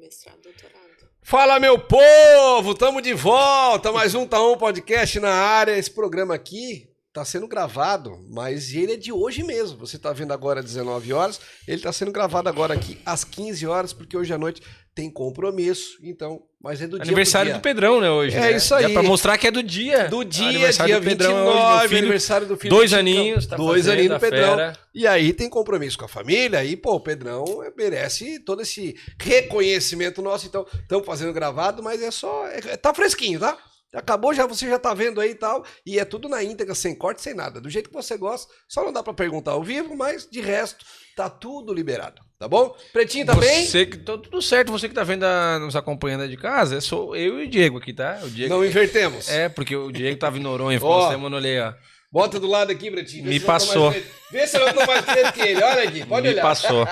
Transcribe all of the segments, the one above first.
mestrado, doutorado. Fala, meu povo! Tamo de volta! Mais um Tá On Podcast na área. Esse programa aqui tá sendo gravado, mas ele é de hoje mesmo. Você tá vendo agora às 19 horas. Ele tá sendo gravado agora aqui às 15 horas, porque hoje à noite tem compromisso. Então, mas é do aniversário dia do Pedrão, né, hoje? É isso aí. É pra mostrar que é do dia. Do dia, aniversário dia do Pedrão 29, é hoje, aniversário do filho. 2 aninhos, tá 2 aninhos do Pedrão. Fera. E aí tem compromisso com a família, aí, pô, o Pedrão merece todo esse reconhecimento nosso. Então, estamos fazendo gravado, mas é só... tá fresquinho, tá? Acabou, você já tá vendo aí e tal, e é tudo na íntegra, sem corte, sem nada. Do jeito que você gosta, só não dá pra perguntar ao vivo, mas de resto, tá tudo liberado, tá bom? Pretinho, tá bem? Tudo certo, você que tá vendo, nos acompanhando aí de casa, sou eu e o Diego aqui, tá? O Diego, não invertemos. É, porque o Diego tava em Noronha, ficou uma semana, olhei, ó. Bota do lado aqui, Pretinho. Me passou. Vê se eu tô mais preto que ele, olha aqui, pode olhar. Me passou.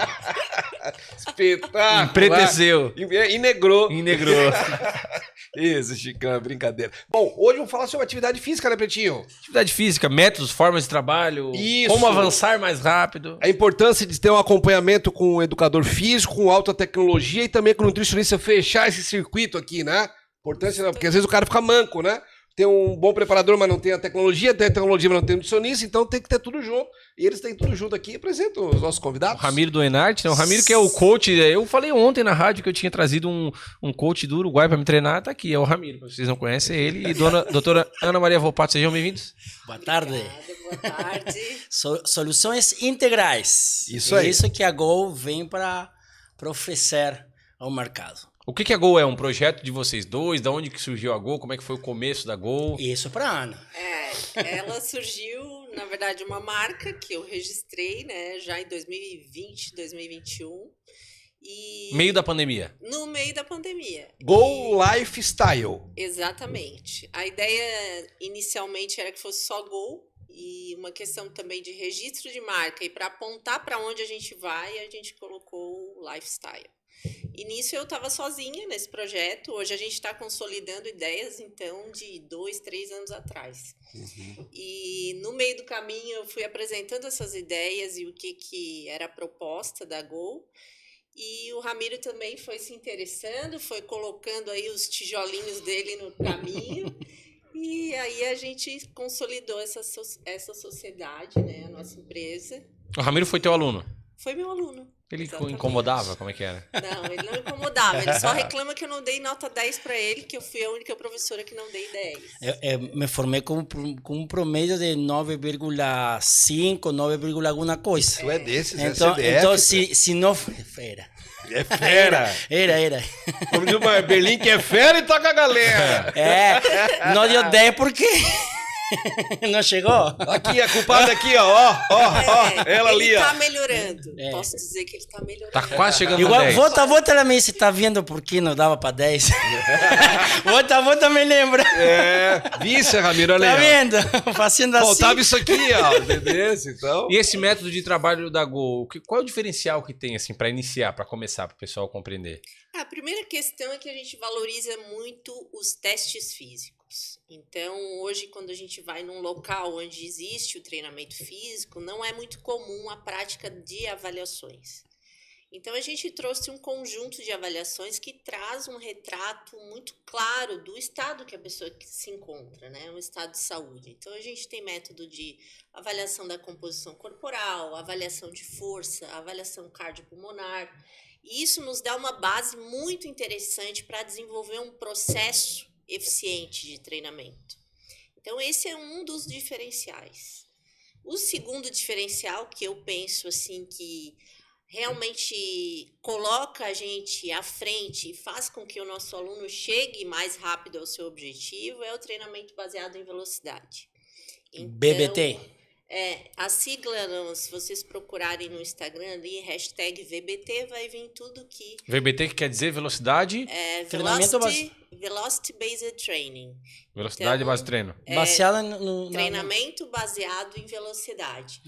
Espetáculo. Empreteceu. E negrou. Isso, Chicão, brincadeira. Bom, hoje vamos falar sobre atividade física, né, Pretinho? Atividade física, métodos, formas de trabalho, Isso. Como avançar mais rápido. A importância de ter um acompanhamento com um educador físico, com alta tecnologia e também com o nutricionista fechar esse circuito aqui, né? Importância, porque às vezes o cara fica manco, né? Tem um bom preparador, mas não tem a tecnologia, tem a tecnologia, mas não tem o nutricionista, então tem que ter tudo junto. E eles têm tudo junto aqui. Apresento os nossos convidados. O Ramiro do Enarte, né? O Ramiro que é o coach. Eu falei ontem na rádio que eu tinha trazido um coach do Uruguai para me treinar. Tá aqui, é o Ramiro. Vocês não conhecem ele. E doutora Ana Maria Volpato, sejam bem-vindos. Boa tarde. Obrigada, boa tarde. Soluções integrais. Isso aí. É isso que a Gol vem para oferecer ao mercado. O que a Gol é? Um projeto de vocês dois? Da onde que surgiu a Gol? Como é que foi o começo da Gol? Isso para a Ana. Ela surgiu, na verdade, uma marca que eu registrei, né, já em 2020, 2021. E Meio da pandemia. no meio da pandemia. Go Lifestyle. Exatamente. A ideia inicialmente era que fosse só Gol e uma questão também de registro de marca. E para apontar para onde a gente vai, a gente colocou o Lifestyle. E nisso eu estava sozinha nesse projeto. Hoje a gente está consolidando ideias, então, de 2, 3 anos atrás. Uhum. E no meio do caminho eu fui apresentando essas ideias e o que era a proposta da Gol. E o Ramiro também foi se interessando, foi colocando aí os tijolinhos dele no caminho. E aí a gente consolidou essa sociedade, né, a nossa empresa. O Ramiro foi teu aluno? Foi meu aluno. Ele Exatamente. incomodava? Como é que era? Não, ele não incomodava. Ele só reclama que eu não dei nota 10 para ele, que eu fui a única professora que não dei 10. Eu me formei com um promédio de 9,5, 9, alguma coisa. Tu é desses, Então, CDF, então se não... Fera. É fera. Era. Como diz o Berlim, que é fera e toca a galera. Não deu 10 porque... Não chegou? Aqui, a culpada aqui, ó, ela ali, ele ó. tá melhorando. Posso dizer que ele tá melhorando. Tá quase chegando Igual, no 10. volta lá, você tá vendo por que não dava pra 10? volta, me lembra. Vice, Ramiro, olha Tá aí. vendo? Fazendo assim. Faltava isso aqui, ó, desse, então. E esse método de trabalho da Gol, qual é o diferencial que tem, assim, para iniciar, para começar, para o pessoal compreender? A primeira questão é que a gente valoriza muito os testes físicos. Então, hoje, quando a gente vai num local onde existe o treinamento físico, não é muito comum a prática de avaliações. Então, a gente trouxe um conjunto de avaliações que traz um retrato muito claro do estado que a pessoa se encontra, né? Um estado de saúde. Então, a gente tem método de avaliação da composição corporal, avaliação de força, avaliação cardiopulmonar. E isso nos dá uma base muito interessante para desenvolver um processo eficiente de treinamento. Então, esse é um dos diferenciais. O segundo diferencial que eu penso assim que realmente coloca a gente à frente e faz com que o nosso aluno chegue mais rápido ao seu objetivo é o treinamento baseado em velocidade. Então, BBT. A sigla, se vocês procurarem no Instagram ali, hashtag VBT, vai vir tudo que... VBT que quer dizer velocidade? Treinamento Velocity Based Training. Velocidade Então, base treino. Baseada no... Treinamento baseado em velocidade.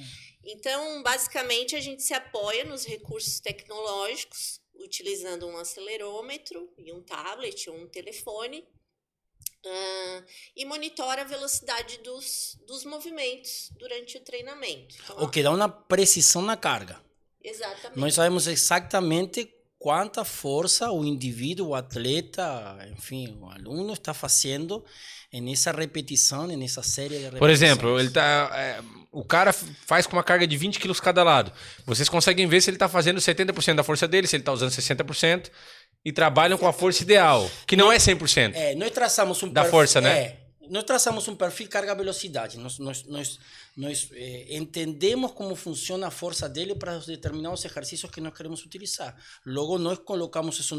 Então, basicamente, a gente se apoia nos recursos tecnológicos, utilizando um acelerômetro e um tablet ou um telefone, e monitora a velocidade dos movimentos durante o treinamento. Então, o que dá uma precisão na carga. exatamente. Nós sabemos exatamente quanta força o indivíduo, o atleta, enfim, o aluno está fazendo nessa repetição, nessa série de repetições. Por exemplo, o cara faz com uma carga de 20 quilos cada lado. Vocês conseguem ver se ele está fazendo 70% da força dele, se ele está usando 60%, e trabalham com a força ideal, que não é 100%. Nós traçamos um da força, né? Nós traçamos um perfil carga-velocidade. Nós entendemos como funciona a força dele para determinar os exercícios que nós queremos utilizar. Logo, nós colocamos isso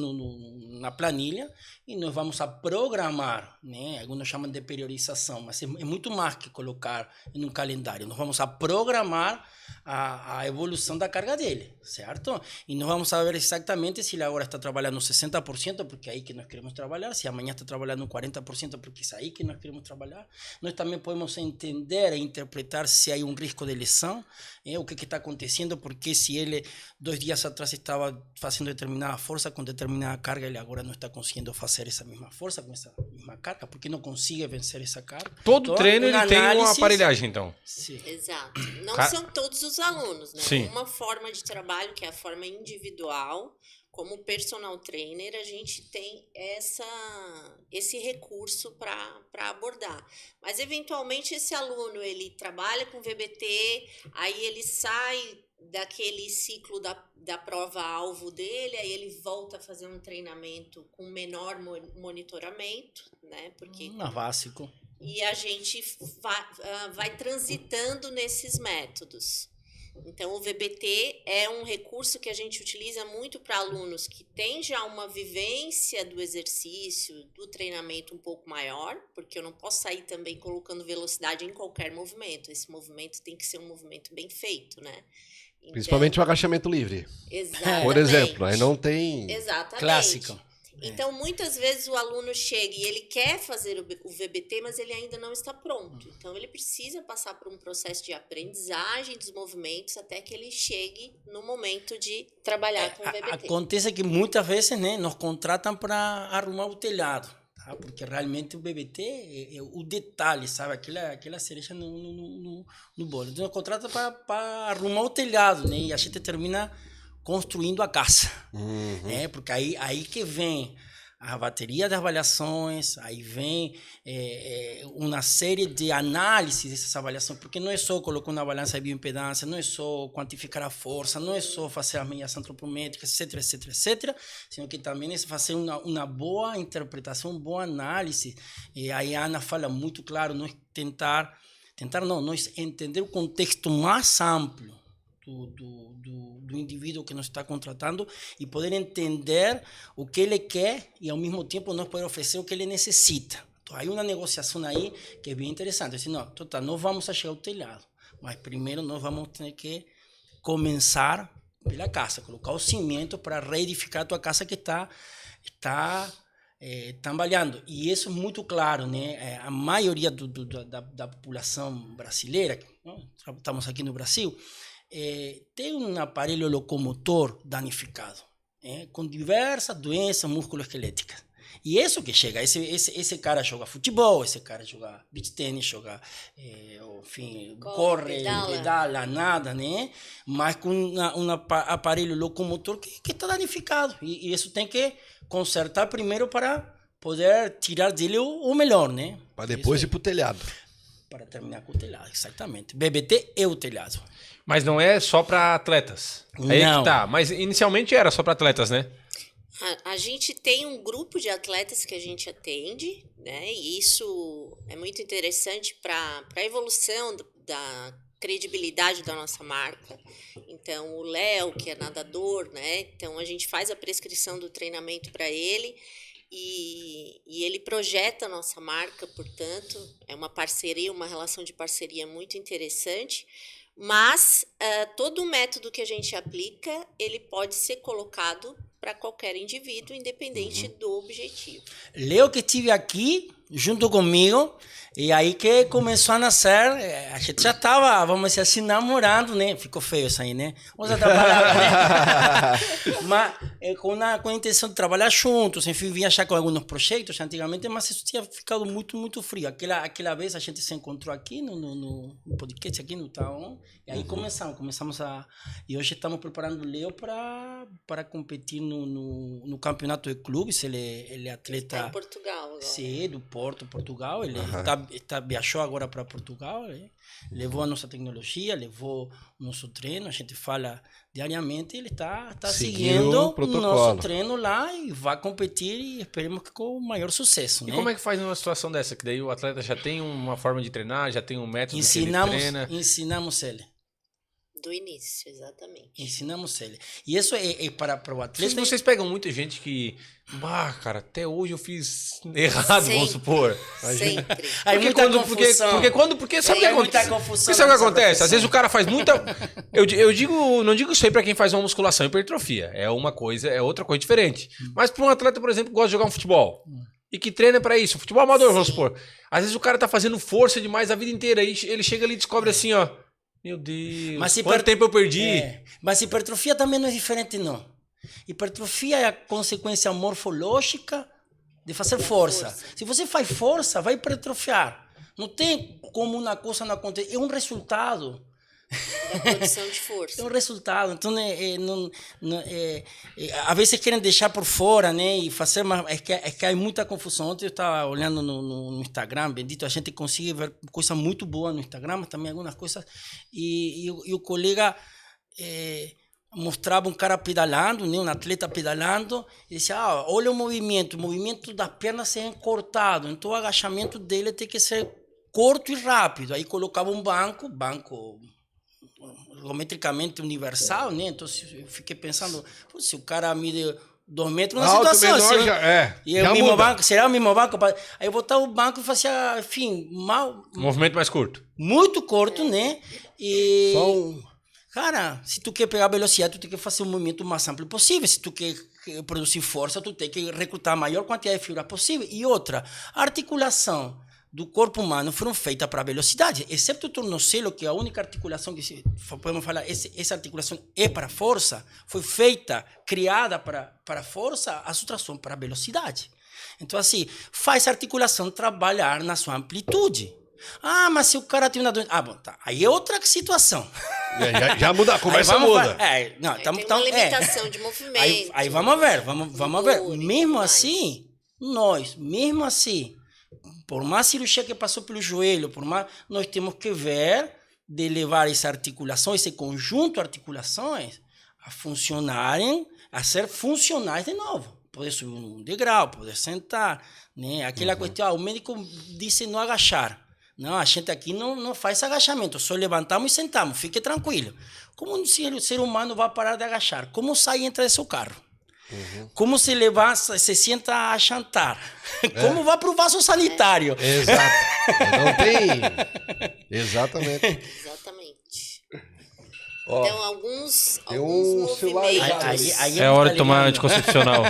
na planilha e nós vamos a programar, né? Alguns chamam de periodização, mas é muito mais que colocar em um calendário. Nós vamos a programar a evolução da carga dele, certo? E nós vamos saber exatamente se ele agora está trabalhando 60%, porque é aí que nós queremos trabalhar, se amanhã está trabalhando 40%, porque é aí que nós queremos trabalhar. Nós também podemos entender e interpretar se há um risco de lesão, o que está acontecendo, porque se ele 2 dias atrás estava fazendo determinada força com determinada carga, ele agora não está conseguindo fazer essa mesma força com essa mesma carga, porque não consegue vencer essa carga. Todo treino ele tem uma aparelhagem, então. Sim. Exato. Não são todos os alunos, né? Sim. Uma forma de trabalho, que é a forma individual, como personal trainer, a gente tem esse recurso para abordar. Mas, eventualmente, esse aluno, ele trabalha com VBT, aí ele sai daquele ciclo da prova-alvo dele, aí ele volta a fazer um treinamento com menor monitoramento, né? Porque Básico. E a gente vai transitando nesses métodos. Então, o VBT é um recurso que a gente utiliza muito para alunos que têm já uma vivência do exercício, do treinamento um pouco maior, porque eu não posso sair também colocando velocidade em qualquer movimento. Esse movimento tem que ser um movimento bem feito, né? Então, principalmente o agachamento livre. Exatamente. Por exemplo, aí não tem... Exatamente. Clássico. Então, muitas vezes o aluno chega e ele quer fazer o VBT, mas ele ainda não está pronto. Então, ele precisa passar por um processo de aprendizagem dos movimentos até que ele chegue no momento de trabalhar com o VBT. Acontece que muitas vezes, né, nos contratam para arrumar o telhado, tá? Porque realmente o VBT é o detalhe, sabe? Aquela cereja no bolo. Então, nos contratam para arrumar o telhado, né? E a gente termina construindo a casa, porque aí que vem a bateria de avaliações, aí vem uma série de análises dessas avaliações, porque não é só colocar uma balança de bioimpedância, não é só quantificar a força, não é só fazer as medidas antropométricas, etc, sino que também é fazer uma boa interpretação, uma boa análise. E aí a Ana fala muito claro, nós nós entender o contexto mais amplo do indivíduo que nos está contratando e poder entender o que ele quer e ao mesmo tempo nós poder oferecer o que ele necessita. Então, há uma negociação aí que é bem interessante. Assim, não, total, nós vamos chegar ao telhado, mas primeiro nós vamos ter que começar pela casa, colocar o cimento para reedificar a tua casa que está trabalhando. E isso é muito claro, né? A maioria da população brasileira, não? Estamos aqui no Brasil, tem um aparelho locomotor danificado, com diversas doenças musculoesqueléticas. E isso que chega, esse cara joga futebol, esse cara joga beach tênis, joga, enfim, corre, pedala, nada, né? Mas com um aparelho locomotor que está danificado. E isso tem que consertar primeiro para poder tirar dele o melhor, né? Para depois ir para o telhado. Para terminar com o telhado, exatamente. BBT é o telhado. Mas não é só para atletas. Aí não. Que tá. Mas inicialmente era só para atletas, né? A gente tem um grupo de atletas que a gente atende, né? E isso é muito interessante para a evolução da credibilidade da nossa marca. Então, o Léo, que é nadador, né? Então, a gente faz a prescrição do treinamento para ele e ele projeta a nossa marca, portanto, é uma parceria, uma relação de parceria muito interessante. Mas todo o método que a gente aplica, ele pode ser colocado para qualquer indivíduo, independente do objetivo. Léo, que estive aqui, junto comigo. E aí que começou a nascer, a gente já estava, vamos dizer assim, namorando, né? Ficou feio isso aí, né? Vamos outra palavra, né? Mas com a intenção de trabalhar juntos, enfim, vinha já com alguns projetos antigamente, mas isso tinha ficado muito, muito frio. Aquela vez a gente se encontrou aqui no podcast, aqui no Taon, e aí começamos a... E hoje estamos preparando o Leo para competir no campeonato de clubes, ele é atleta... Está em Portugal agora. Sim, do Porto, Portugal, ele viajou agora para Portugal, levou a nossa tecnologia, levou o nosso treino, a gente fala diariamente, ele está seguindo o nosso treino lá e vai competir e esperemos que com o maior sucesso. E né? como é que faz numa situação dessa? Que daí o atleta já tem uma forma de treinar, já tem um método que ele treina. Ensinamos ele. Do início, exatamente. Ensinamos ele. E isso é para o atleta... Vocês pegam muita gente que... cara, até hoje eu fiz errado, vamos supor. Sempre. Aí muita confusão. Porque sabe o que acontece? Confusão Sabe o que acontece? Às vezes o cara faz muita... não digo isso aí pra quem faz uma musculação e hipertrofia. É outra coisa diferente. Mas pra um atleta, por exemplo, que gosta de jogar um futebol e que treina pra isso, futebol amador, vamos supor. Às vezes o cara tá fazendo força demais a vida inteira e ele chega ali e descobre assim, ó, meu Deus, quanto tempo eu perdi? Mas hipertrofia também não é diferente, não. Hipertrofia é a consequência morfológica de fazer força. Se você faz força, vai hipertrofiar. Não tem como uma coisa não acontecer. É um resultado. Da produção de força. É um resultado. Então, às vezes querem deixar por fora, né? E fazer, mas é que há muita confusão. Ontem eu estava olhando no Instagram, bendito, a gente consegue ver coisa muito boa no Instagram, mas também algumas coisas. E o colega mostrava um cara pedalando, né? Um atleta pedalando, e dizia, olha o movimento das pernas é cortado, então o agachamento dele tem que ser curto e rápido. Aí colocava um banco geometricamente universal, né? Então eu fiquei pensando, se o cara mide 2 metros na situação, menor, será o mesmo banco? Aí eu botava o banco e fazia, enfim, Movimento mais curto. Muito curto, né? E Só cara, se tu quer pegar velocidade, tu tem que fazer o movimento mais amplo possível. Se tu quer produzir força, tu tem que recrutar a maior quantidade de fibra possível. E outra, a articulação do corpo humano foram feitas para velocidade, exceto o tornozelo, que é a única articulação que podemos falar, essa articulação é para força, foi feita, criada para força, as outras são para velocidade. Então, assim, faz a articulação trabalhar na sua amplitude. Mas se o cara tem uma doença... bom, tá. Aí é outra situação. Já muda, a conversa muda. Tem uma limitação de movimento. Aí vamos ver. Mesmo assim, por mais cirurgia que passou pelo joelho, nós temos que ver de levar essa articulação, esse conjunto de articulações a funcionarem, a ser funcionais de novo. Poder subir um degrau, poder sentar, né? Aquela questão, o médico disse não agachar. Não, a gente aqui não faz agachamento, só levantamos e sentamos, fique tranquilo. Como o ser humano vai parar de agachar? Como sai e entra do seu carro? Como se levanta, se senta a jantar? Como vai para o vaso sanitário? Exato. Não tem... Exatamente. Então, alguns movimentos... Aí é hora de tomar anticoncepcional.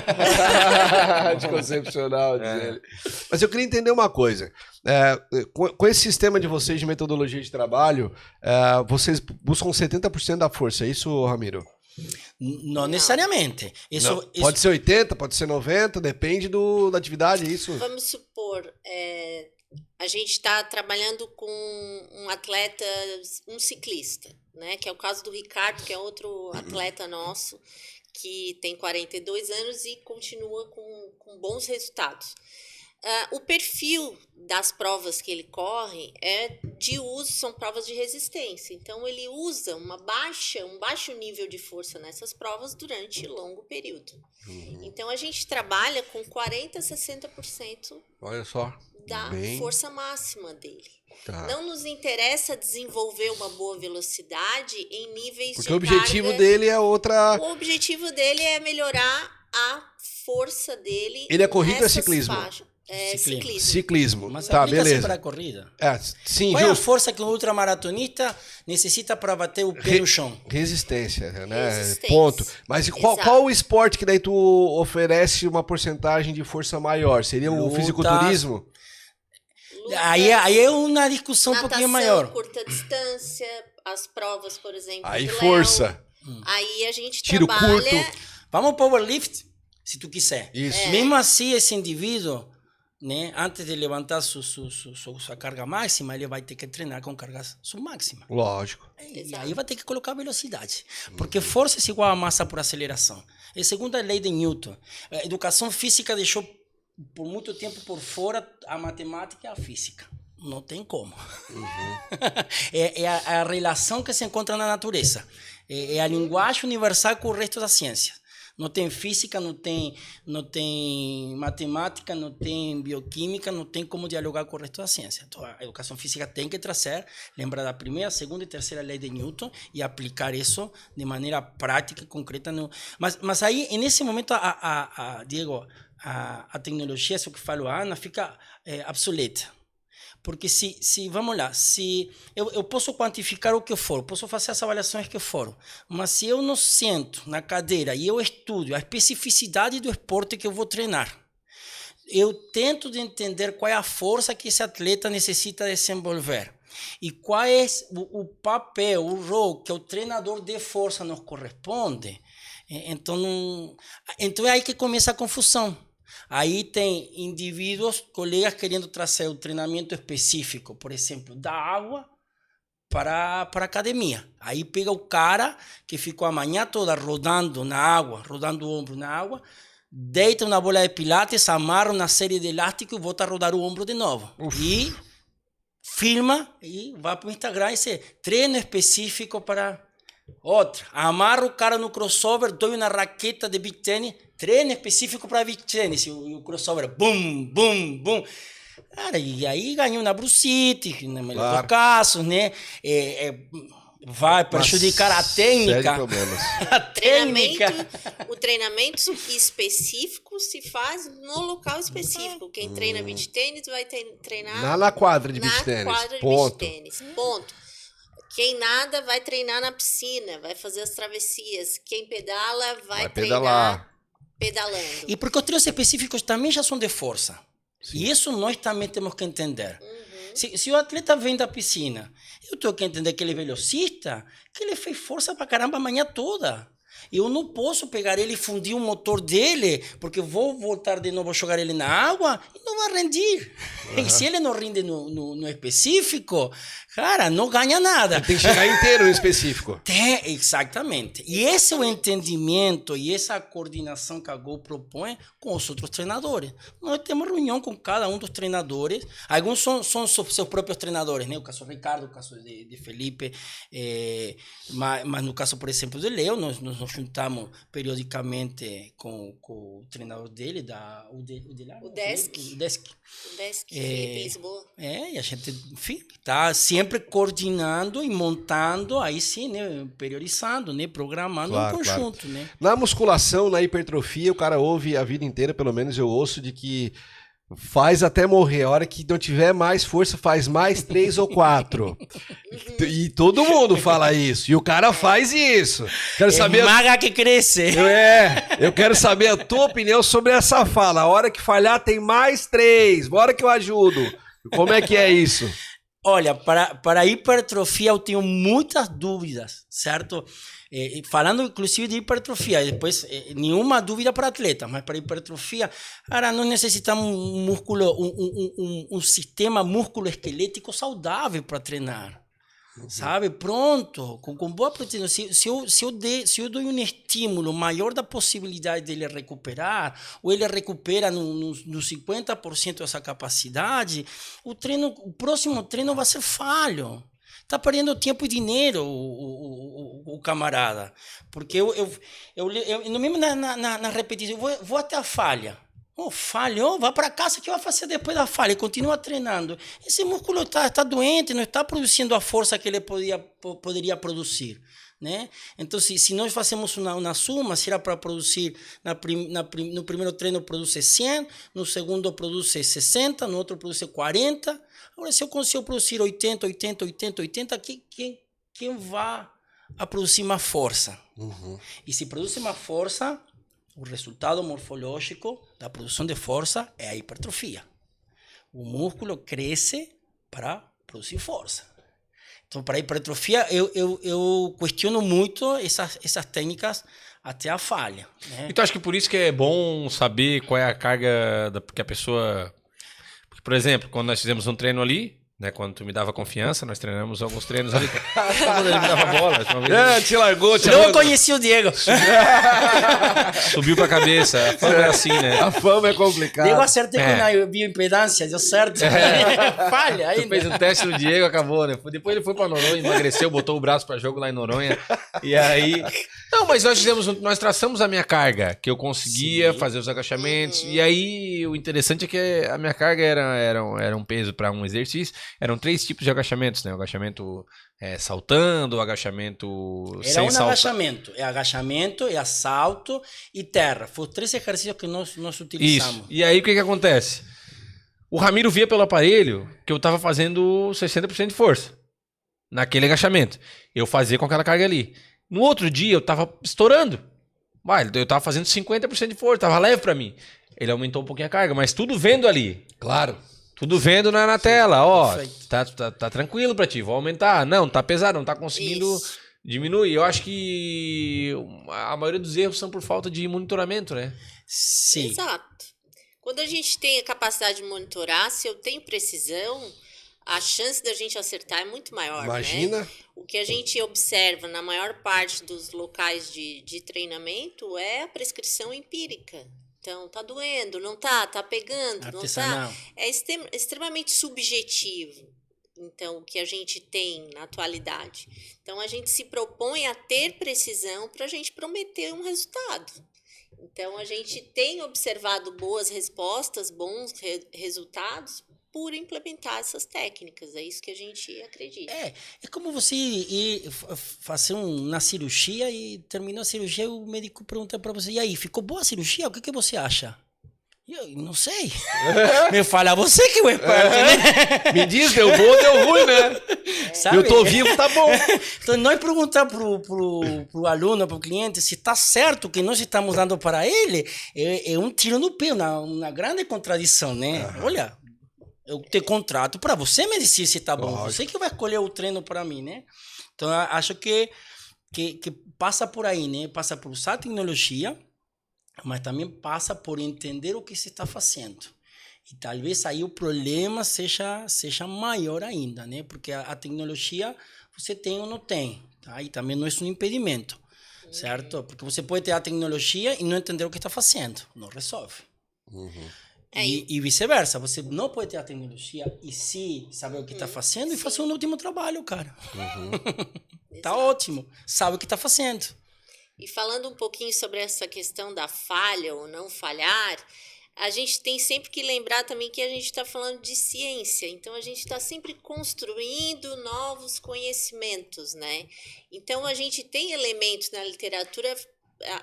Anticoncepcional, diz ele. Mas eu queria entender uma coisa. Com esse sistema de vocês de metodologia de trabalho, vocês buscam 70% da força, é isso, Ramiro? Não necessariamente. Pode ser 80%, pode ser 90%, depende da atividade, é isso? Vamos supor, a gente está trabalhando com um atleta, um ciclista, né? Que é o caso do Ricardo, que é outro atleta nosso, que tem 42 anos e continua com bons resultados. O perfil das provas que ele corre são provas de resistência. Então, ele usa um baixo nível de força nessas provas durante longo período. Então, a gente trabalha com 40% a 60% Olha só, da força máxima dele. Tá. Não nos interessa desenvolver uma boa velocidade em níveis porque de o objetivo carga. dele é outra... O objetivo dele é melhorar a força dele. Ele é corrida ou ciclismo? Ciclismo. Mas tá, aplica-se beleza. para a corrida. Sim, qual é a força que um ultramaratonista necessita para bater o pé no chão? Resistência, né? Resistência. Ponto. Mas qual o esporte que daí tu oferece uma porcentagem de força maior? Seria o fisiculturismo? lutas. Aí é uma discussão um pouquinho maior. Curta distância, as provas, por exemplo. Aí do força. Léo. Aí a gente Tiro trabalha. curto. Vamos powerlift, se tu quiser. Isso. Mesmo assim, esse indivíduo, né, antes de levantar sua carga máxima, ele vai ter que treinar com carga submáxima. Lógico. E aí vai ter que colocar velocidade. Porque força é igual a massa por aceleração. É segundo a lei de Newton. A educação física deixou por muito tempo por fora a matemática e a física. Não tem como. É a relação que se encontra na natureza. É a linguagem universal com o resto da ciência. Não tem física, não tem matemática, não tem bioquímica, não tem como dialogar com o resto da ciência. Então, a educação física tem que trazer, lembrar da primeira, segunda e terceira lei de Newton e aplicar isso de maneira prática e concreta. Mas aí, nesse momento, Diego, a tecnologia, isso que falou a Ana, fica obsoleta. Porque vamos lá, se eu posso quantificar o que for, posso fazer as avaliações que for, mas se eu não sento na cadeira e eu estudo a especificidade do esporte que eu vou treinar, eu tento de entender qual é a força que esse atleta necessita desenvolver e qual é o papel, o rol que o treinador de força nos corresponde, então é aí que começa a confusão. Aí tem indivíduos, colegas querendo trazer o treinamento específico, por exemplo, da água para a academia. Aí pega o cara que ficou a manhã toda rodando na água, rodando o ombro na água, deita uma bola de pilates, amarra uma série de elásticos e volta a rodar o ombro de novo. E filma e vai para o Instagram e diz treino específico para... Outra, amarra o cara no crossover, dou uma raqueta de beach tennis, treino específico para beach tennis, e o crossover, bum, bum, bum. Cara, e aí ganhou na brucite, no melhor dos casos, né? Vai prejudicar a técnica. A técnica. O treinamento específico se faz no local específico. Quem treina beach tennis vai treinar na quadra de beach tennis. Na quadra de Ponto. beach tennis. Ponto. Quem nada vai treinar na piscina, vai fazer as travessias. Quem pedala vai treinar pedalando. E porque os treinos específicos também já são de força. Sim. E isso nós também temos que entender. Se o atleta vem da piscina, eu tenho que entender que ele é velocista, que ele fez força pra caramba a manhã toda. Eu não posso pegar ele e fundir o motor dele, porque vou voltar de novo a jogar ele na água e não vai rendir. E se ele não rende no específico, cara, não ganha nada. Ele tem que chegar inteiro no específico. Exatamente. E esse é o entendimento e essa coordenação que a Go propõe com os outros treinadores. Nós temos reunião com cada um dos treinadores. Alguns são seus próprios treinadores, né? O caso do Ricardo, o caso de Felipe. Mas no caso, por exemplo, de Leo, nós juntamos periodicamente com o treinador dele, o Desk. Felipe Lisboa. E a gente, enfim, está sempre coordenando e montando, aí sim, né, priorizando, né, programando um conjunto, né? Na musculação, na hipertrofia, o cara ouve a vida inteira, pelo menos eu ouço, de que faz até morrer. A hora que não tiver mais força, faz mais 3 ou 4. E todo mundo fala isso. E o cara faz isso. Quero saber. Maga que cresce. Eu quero saber a tua opinião sobre essa fala. A hora que falhar, tem mais 3. Bora que eu ajudo. Como é que é isso? Olha, para a hipertrofia eu tenho muitas dúvidas, certo? Falando inclusive de hipertrofia, depois nenhuma dúvida para atleta, mas para hipertrofia, cara, nós necessitamos um músculo, um sistema músculo-esquelético saudável para treinar. Sabe? Pronto, com boa proteína. Se eu dou um estímulo maior da possibilidade dele recuperar, ou ele recupera no 50% dessa capacidade, o próximo treino vai ser falho. Está perdendo tempo e dinheiro o camarada. Porque eu no mesmo na repetição, eu vou até a falha. Falhou, vai para casa, o que vai fazer depois da falha? E continua treinando. Esse músculo está doente, não está produzindo a força que ele poderia produzir. Né? Então, se nós fazemos uma suma, será para produzir, no primeiro treino produz 100, no segundo produz 60, no outro produz 40. Agora, se eu consigo produzir 80, quem vai a produzir mais força? E se produz mais força, o resultado morfológico da produção de força é a hipertrofia. O músculo cresce para produzir força. Então, para hipertrofia, eu questiono muito essas técnicas até a falha. Né? Então, acho que por isso que é bom saber qual é a carga que a pessoa... Porque, por exemplo, quando nós fizemos um treino ali, né, quando tu me dava confiança, nós treinamos alguns treinos ali. Quando ele me dava bola. Te largou, te Não largou. conheci o Diego. Subiu pra cabeça. A fama é assim, né? A fama é complicada. Diego acertei com a bioimpedância, deu certo. Falha Tu ainda. fez um teste no Diego, acabou, né? Depois ele foi pra Noronha, emagreceu, botou o braço pra jogo lá em Noronha. E aí... Não, mas nós traçamos a minha carga, que eu conseguia fazer os agachamentos. E aí, o interessante é que a minha carga era um peso para um exercício. Eram 3 tipos de agachamentos, né? O agachamento saltando, o agachamento Era sem um saltar. agachamento, é salto e terra. Foram 3 exercícios que nós utilizamos. Isso. E aí, o que acontece? O Ramiro via pelo aparelho que eu tava fazendo 60% de força naquele agachamento. Eu fazia com aquela carga ali. No outro dia, eu tava estourando. Eu tava fazendo 50% de força, tava leve pra mim. Ele aumentou um pouquinho a carga, mas tudo vendo ali. Claro. Tudo vendo na tela, ó. Perfeito. Tá tranquilo pra ti, vou aumentar. Não, tá pesado, não tá conseguindo diminuir. Eu acho que a maioria dos erros são por falta de monitoramento, né? Sim. Exato. Quando a gente tem a capacidade de monitorar, se eu tenho precisão, a chance da gente acertar é muito maior. Imagina. Né? O que a gente observa na maior parte dos locais de treinamento é a prescrição empírica. Então, tá doendo, não tá? Tá pegando, Artesanal. não tá? É extremamente subjetivo. Então, o que a gente tem na atualidade. Então, a gente se propõe a ter precisão para a gente prometer um resultado. Então, a gente tem observado boas respostas, bons resultados por implementar essas técnicas. É isso que a gente acredita. É como você ir fazer uma cirurgia e terminou a cirurgia, o médico pergunta para você, e aí, ficou boa a cirurgia? O que você acha? Eu não sei. Me fala você que é o expert, né? Me diz, deu bom, deu ruim, né? Sabe? Eu tô vivo, tá bom. Então, nós perguntar pro aluno, pro cliente, se está certo o que nós estamos dando para ele, é um tiro no pé, uma grande contradição, né? Olha, eu te contrato para você me dizer se tá bom. Lógico. Você que vai escolher o treino para mim, né? Então, eu acho que passa por aí, né? Passa por usar a tecnologia, mas também passa por entender o que se está fazendo. E talvez aí o problema seja maior ainda, né? Porque a tecnologia você tem ou não tem, tá? E também não é um impedimento, certo? Porque você pode ter a tecnologia e não entender o que está fazendo. Não resolve. E vice-versa, você não pode ter a tecnologia e sim saber o que está fazendo e fazer um último trabalho, cara. Tá ótimo, sabe o que está fazendo. E falando um pouquinho sobre essa questão da falha ou não falhar, a gente tem sempre que lembrar também que a gente está falando de ciência, então a gente está sempre construindo novos conhecimentos, né? Então a gente tem elementos na literatura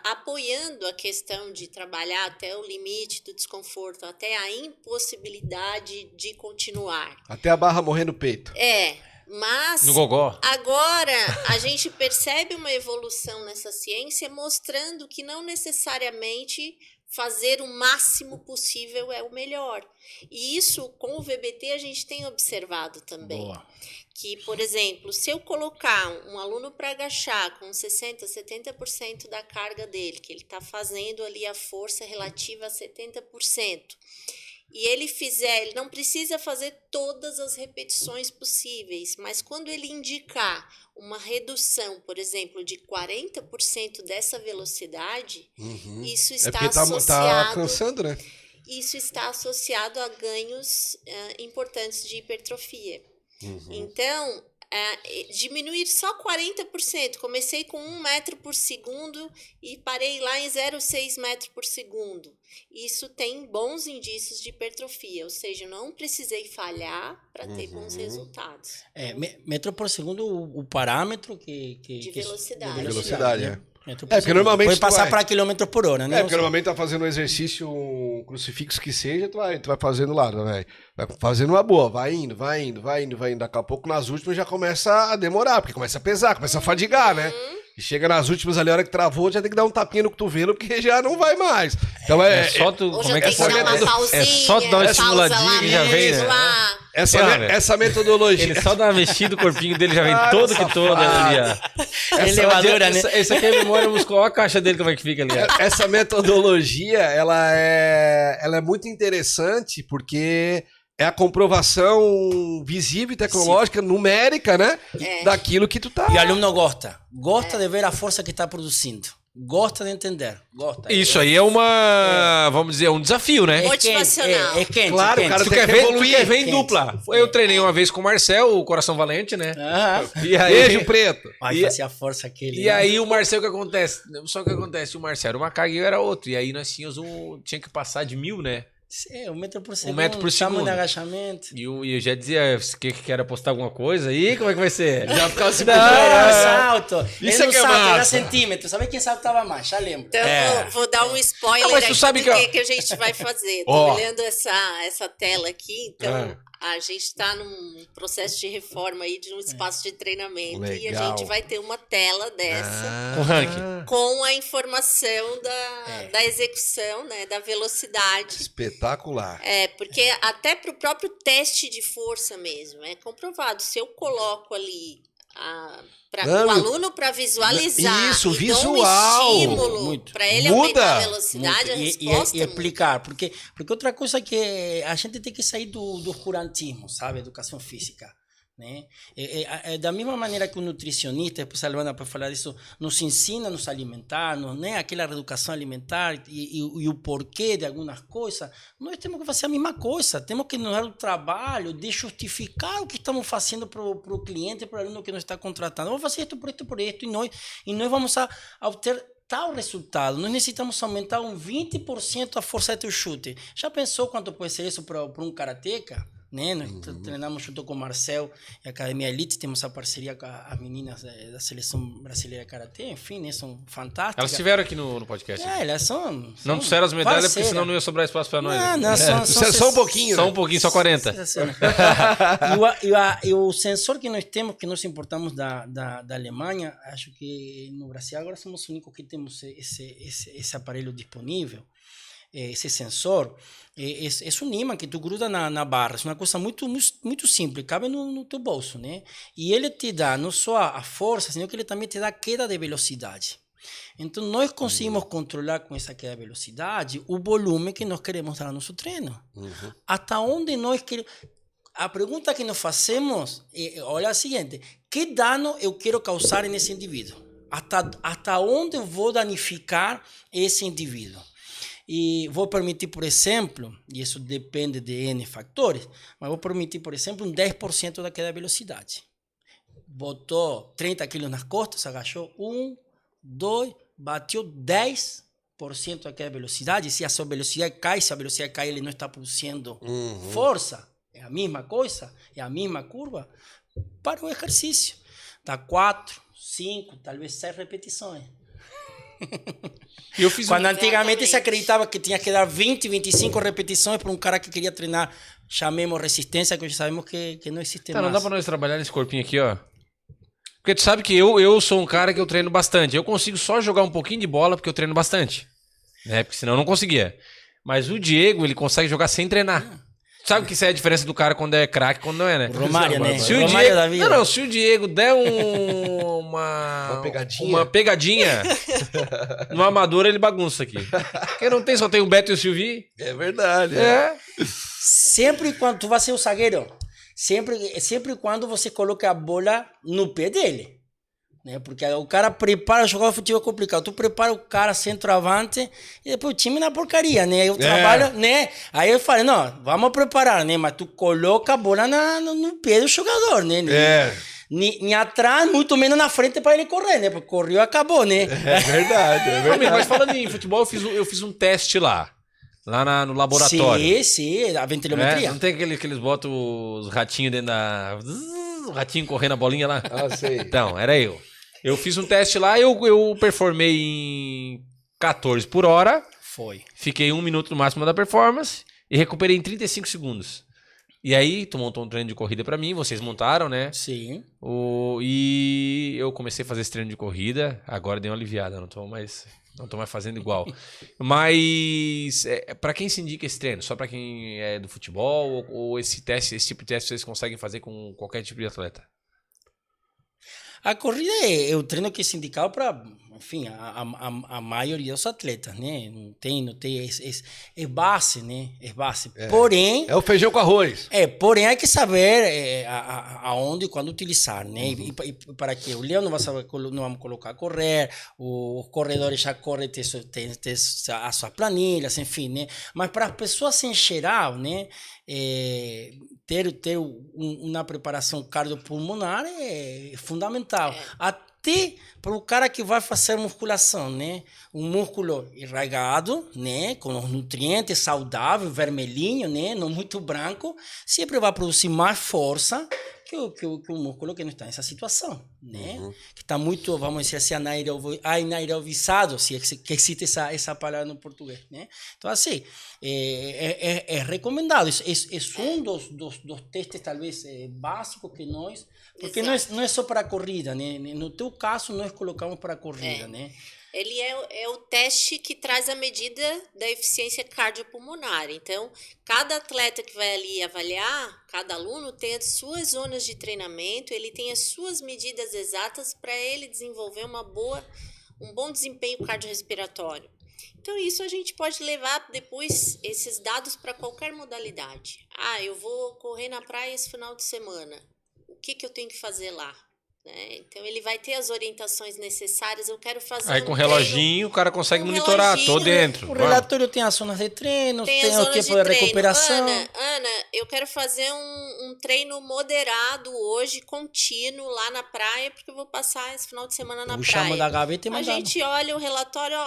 apoiando a questão de trabalhar até o limite do desconforto, até a impossibilidade de continuar. Até a barra morrer no peito. Mas No gogó. agora a gente percebe uma evolução nessa ciência mostrando que não necessariamente fazer o máximo possível é o melhor. E isso com o VBT a gente tem observado também. Boa. Que, por exemplo, se eu colocar um aluno para agachar com 60%, 70% da carga dele, que ele está fazendo ali a força relativa a 70%, e ele não precisa fazer todas as repetições possíveis, mas quando ele indicar uma redução, por exemplo, de 40% dessa velocidade, isso está porque tá associado... cansando, né? Isso está associado a ganhos importantes de hipertrofia. Então, diminuir só 40%. Comecei com 1 metro por segundo e parei lá em 0,6 metros por segundo. Isso tem bons indícios de hipertrofia, ou seja, não precisei falhar para ter bons resultados. Metro por segundo, o parâmetro De velocidade. De velocidade, né? Metro por porque segundo. normalmente Pode tu passar vai- para quilômetro por hora, né? Porque normalmente tá fazendo um exercício, um crucifixo que seja, tu vai fazendo lá, né? Vai fazendo uma boa, vai indo. Daqui a pouco nas últimas já começa a demorar, porque começa a pesar, começa a fadigar, né? E chega nas últimas ali, a hora que travou, já tem que dar um tapinha no cotovelo, porque já não vai mais. Então É só tu. Hoje Como é eu que tenho que foi? dar uma pausinha. É só tu dar uma pausa estimuladinha lá que já vem, mesmo, né? lá. essa metodologia. Ele só dá uma mexida, o corpinho dele já vem Ah, todo que safado. todo ali, ó. Elevadora, né? Essa aqui é a memória muscular, olha a caixa dele como é que fica ali, ó. Essa metodologia, ela é muito interessante, porque é a comprovação visível e tecnológica, numérica, né? É. Daquilo que tu tá... E o aluno gosta de ver a força que está produzindo, gosta de entender, gosta. Isso aí é uma, vamos dizer, um desafio, né? Motivacional. É quente, Claro, quente. o cara Tu tem quer que ver, evoluir. tu quer ver em Quente. dupla. Eu treinei uma vez com o Marcel, o Coração Valente, né? Aham. E aí, Beijo, preto. Vai E- fazer a força aquele. E aí o Marcel, o que acontece? Só que acontece, o Marcel era uma carga e eu era outro. E aí nós tínhamos tinha que passar de 1000, né? Sim, 1 metro por segundo. metro por tamanho segundo. de agachamento. E eu já dizia, que era postar alguma coisa aí, como é que vai ser? Já ficava se Era é. salto. Isso Ele é que é não salta, era massa. centímetro. Sabe quem saltava mais? Já lembro. Então, vou dar um spoiler Ah, mas tu aqui sabe do que que a gente vai fazer. Tô Ó. olhando essa tela aqui, então a gente está num processo de reforma aí de um espaço de treinamento e a Legal. gente vai ter uma tela dessa Com ranking. com a informação da execução, né, da velocidade. Espetacular. É, porque até para o próprio teste de força mesmo, é comprovado. Se eu coloco ali Não, o aluno para visualizar isso, e visual. dou um estímulo Muito. para ele Muda. aumentar a velocidade, a Muito. resposta E muda. explicar, porque outra coisa que a gente tem que sair do oscurantismo, sabe? Educação física. Né? Da mesma maneira que o nutricionista, depois a Luana para falar disso, nos ensina a nos alimentar, né? Aquela reeducação alimentar e o porquê de algumas coisas, nós temos que fazer a mesma coisa, temos que nos dar o trabalho de justificar o que estamos fazendo para o cliente, para o aluno que nos está contratando. Vamos fazer isto, e nós vamos a obter tal resultado. Nós necessitamos aumentar 20% a força do teu chute. Já pensou quanto pode ser isso para um karateca? Né? Nós treinamos junto com o Marcel e a Academia Elite, temos a parceria com as meninas da Seleção Brasileira de Karatê, enfim, né? São fantásticas. Elas estiveram aqui no podcast. Elas são Não trouxeram as medalhas, porque parceiras. senão não ia sobrar espaço pra nós. Não, aqui. não, Só um pouquinho, Só né? um pouquinho, só 40. E o sensor que nós temos, que nós importamos da Alemanha, acho que no Brasil agora somos os únicos que temos esse aparelho disponível, esse sensor, é um imã que tu gruda na barra, é uma coisa muito simples, cabe no teu bolso, né? E ele te dá não só a força, senão que ele também te dá queda de velocidade. Então, nós conseguimos controlar com essa queda de velocidade o volume que nós queremos dar no nosso treino. Até onde nós queremos... A pergunta que nós fazemos olha a seguinte: que dano eu quero causar nesse indivíduo? Até onde eu vou danificar esse indivíduo? E vou permitir, por exemplo, e isso depende de N fatores, mas vou permitir, por exemplo, 10% da queda de velocidade. Botou 30 quilos nas costas, agachou 1, 2, bateu 10% da queda de velocidade. Se a sua velocidade cai, ele não está produzindo força, é a mesma coisa, é a mesma curva, para o exercício. Dá 4, 5, talvez 6 repetições. E eu fiz Quando antigamente Exatamente. se acreditava que tinha que dar 20, 25 repetições para um cara que queria treinar, chamemos resistência, que hoje sabemos que não existe Tá, mais. não dá pra nós trabalhar nesse corpinho aqui, ó. Porque tu sabe que eu sou um cara que eu treino bastante. Eu consigo só jogar um pouquinho de bola porque eu treino bastante. Né? Porque senão eu não conseguia. Mas o Diego, ele consegue jogar sem treinar. Sabe que isso é a diferença do cara quando é craque e quando não é, né? Romário, né? Se o Romário Diego, da vida. não, se o Diego der uma pegadinha no amador, ele bagunça aqui. Porque não tem, só tem o Beto e o Silvi. É verdade. É. Sempre quando tu vai ser o zagueiro, sempre quando você coloca a bola no pé dele. Né? Porque o cara prepara, jogar futebol é complicado. Tu prepara o cara centroavante e depois o time na porcaria, né? Eu trabalho, né? Aí eu falei, não, vamos preparar, né? Mas tu coloca a bola no pé do jogador, né? Nem atrás, muito menos na frente para ele correr, né? Porque correu e acabou, né? É verdade, é Amigo, verdade. mas falando em futebol, eu fiz um teste lá no laboratório. Sim, a ventilometria. Não tem aquele que eles botam os ratinhos dentro da... O ratinho correndo a bolinha lá? Ah, sei. Então, era eu. Eu fiz um teste lá, eu performei em 14 por hora. Foi. Fiquei 1 minuto no máximo da performance e recuperei em 35 segundos. E aí, tu montou um treino de corrida pra mim, vocês montaram, né? Sim. E eu comecei a fazer esse treino de corrida, agora dei uma aliviada, não tô mais fazendo igual. Mas para quem se indica esse treino? Só para quem é do futebol ou esse tipo de teste vocês conseguem fazer com qualquer tipo de atleta? A corrida é o treino que é indicado para, enfim, a maioria dos atletas, né? Não tem, é base, né? É base. Porém... É o feijão com arroz. Porém, hay que saber aonde e quando utilizar, né? E para que o Leão não vai saber, não vamos colocar a correr, os corredores já correm, tem as suas planilhas, enfim, né? Mas para as pessoas em geral, né? Ter uma preparação cardiopulmonar é fundamental. Até para o cara que vai fazer musculação, né? Um músculo irrigado, né? Com os nutrientes saudáveis, vermelhinho, né? Não muito branco, sempre vai produzir mais força que o músculo que não está nessa situação, né? Que está muito, vamos dizer assim, anaerobizado, se que existe essa palavra no português, né? Então, assim, é recomendado. É um dos testes, talvez, básicos que nós... Porque não é só para a corrida, né? No teu caso, nós colocamos para a corrida, né? Ele é o teste que traz a medida da eficiência cardiopulmonar. Então, cada atleta que vai ali avaliar, cada aluno tem as suas zonas de treinamento, ele tem as suas medidas exatas para ele desenvolver um bom desempenho cardiorrespiratório. Então, isso a gente pode levar depois esses dados para qualquer modalidade. Eu vou correr na praia esse final de semana. O que eu tenho que fazer lá? Né? Então ele vai ter as orientações necessárias. Eu quero fazer aí com o reloginho o cara consegue monitorar, tô dentro. O relatório tem as zonas de treino, tem o tempo de recuperação. Ana, eu quero fazer um treino moderado hoje, contínuo lá na praia, porque eu vou passar esse final de semana na praia. Chama da gaveta e a gente olha o relatório,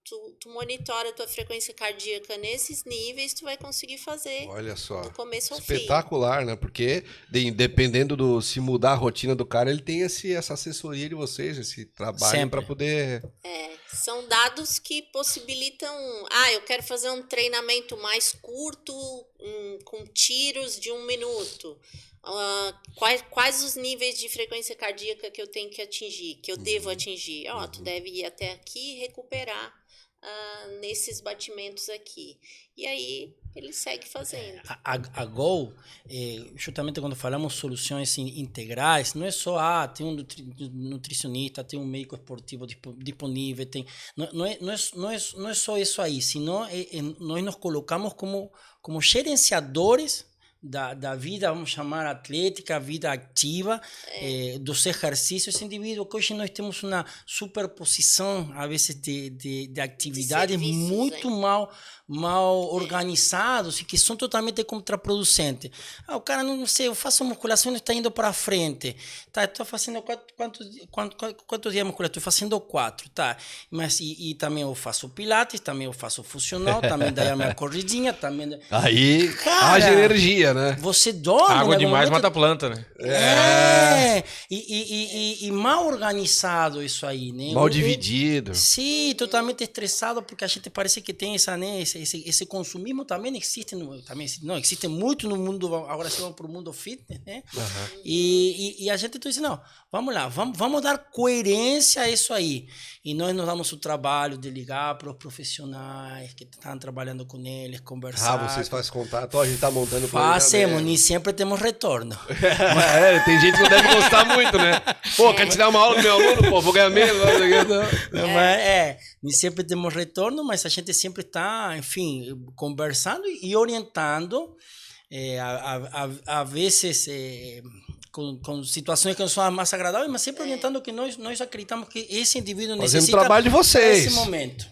tu monitora a tua frequência cardíaca nesses níveis, tu vai conseguir fazer. Olha só. Do começo ao fim. Espetacular, né? Porque dependendo se mudar a rotina do cara, ele tem essa assessoria de vocês, esse trabalho para poder... São dados que possibilitam... eu quero fazer um treinamento mais curto, com tiros de 1 minuto. Quais os níveis de frequência cardíaca que eu tenho que atingir, que eu devo atingir? Tu deve ir até aqui e recuperar nesses batimentos aqui. E aí ele segue fazendo. A Go, justamente quando falamos soluções integrais, não é só tem um nutricionista, tem um médico esportivo disponível, não é só isso aí, senão nós nos colocamos como gerenciadores da vida, vamos chamar atlética, vida ativa, dos exercícios indivíduos, que hoje nós temos uma superposição, às vezes, de atividades muito mal organizados e que são totalmente contraproducentes. O cara, não sei, eu faço musculação e está indo para frente. Tá, estou fazendo quantos dias de musculação? Estou fazendo 4, tá? Mas e também eu faço pilates, também eu faço funcional, também daí a minha corridinha, também... Aí, haja energia, né? Você dorme... Água demais mata a planta, né? E mal organizado isso aí, né? Mal dividido. Sim, totalmente estressado, porque a gente parece que tem esse consumismo também existe, existe muito no mundo, agora se vamos para o mundo fitness, né? E a gente diz, não, vamos lá, vamos dar coerência a isso aí. E nós nos damos o trabalho de ligar para os profissionais que estão trabalhando com eles, conversar. Vocês fazem contato, a gente está montando... Fazemos, nem sempre temos retorno. Tem gente que não deve gostar muito, né? Pô, quer tirar uma aula do meu aluno? Pô, vou ganhar menos. Nem sempre temos retorno, mas a gente sempre está, enfim, conversando e orientando, a vezes com situações que não são as mais agradáveis, mas sempre orientando que nós acreditamos que esse indivíduo necessita... Fazendo o trabalho de vocês. Nesse momento.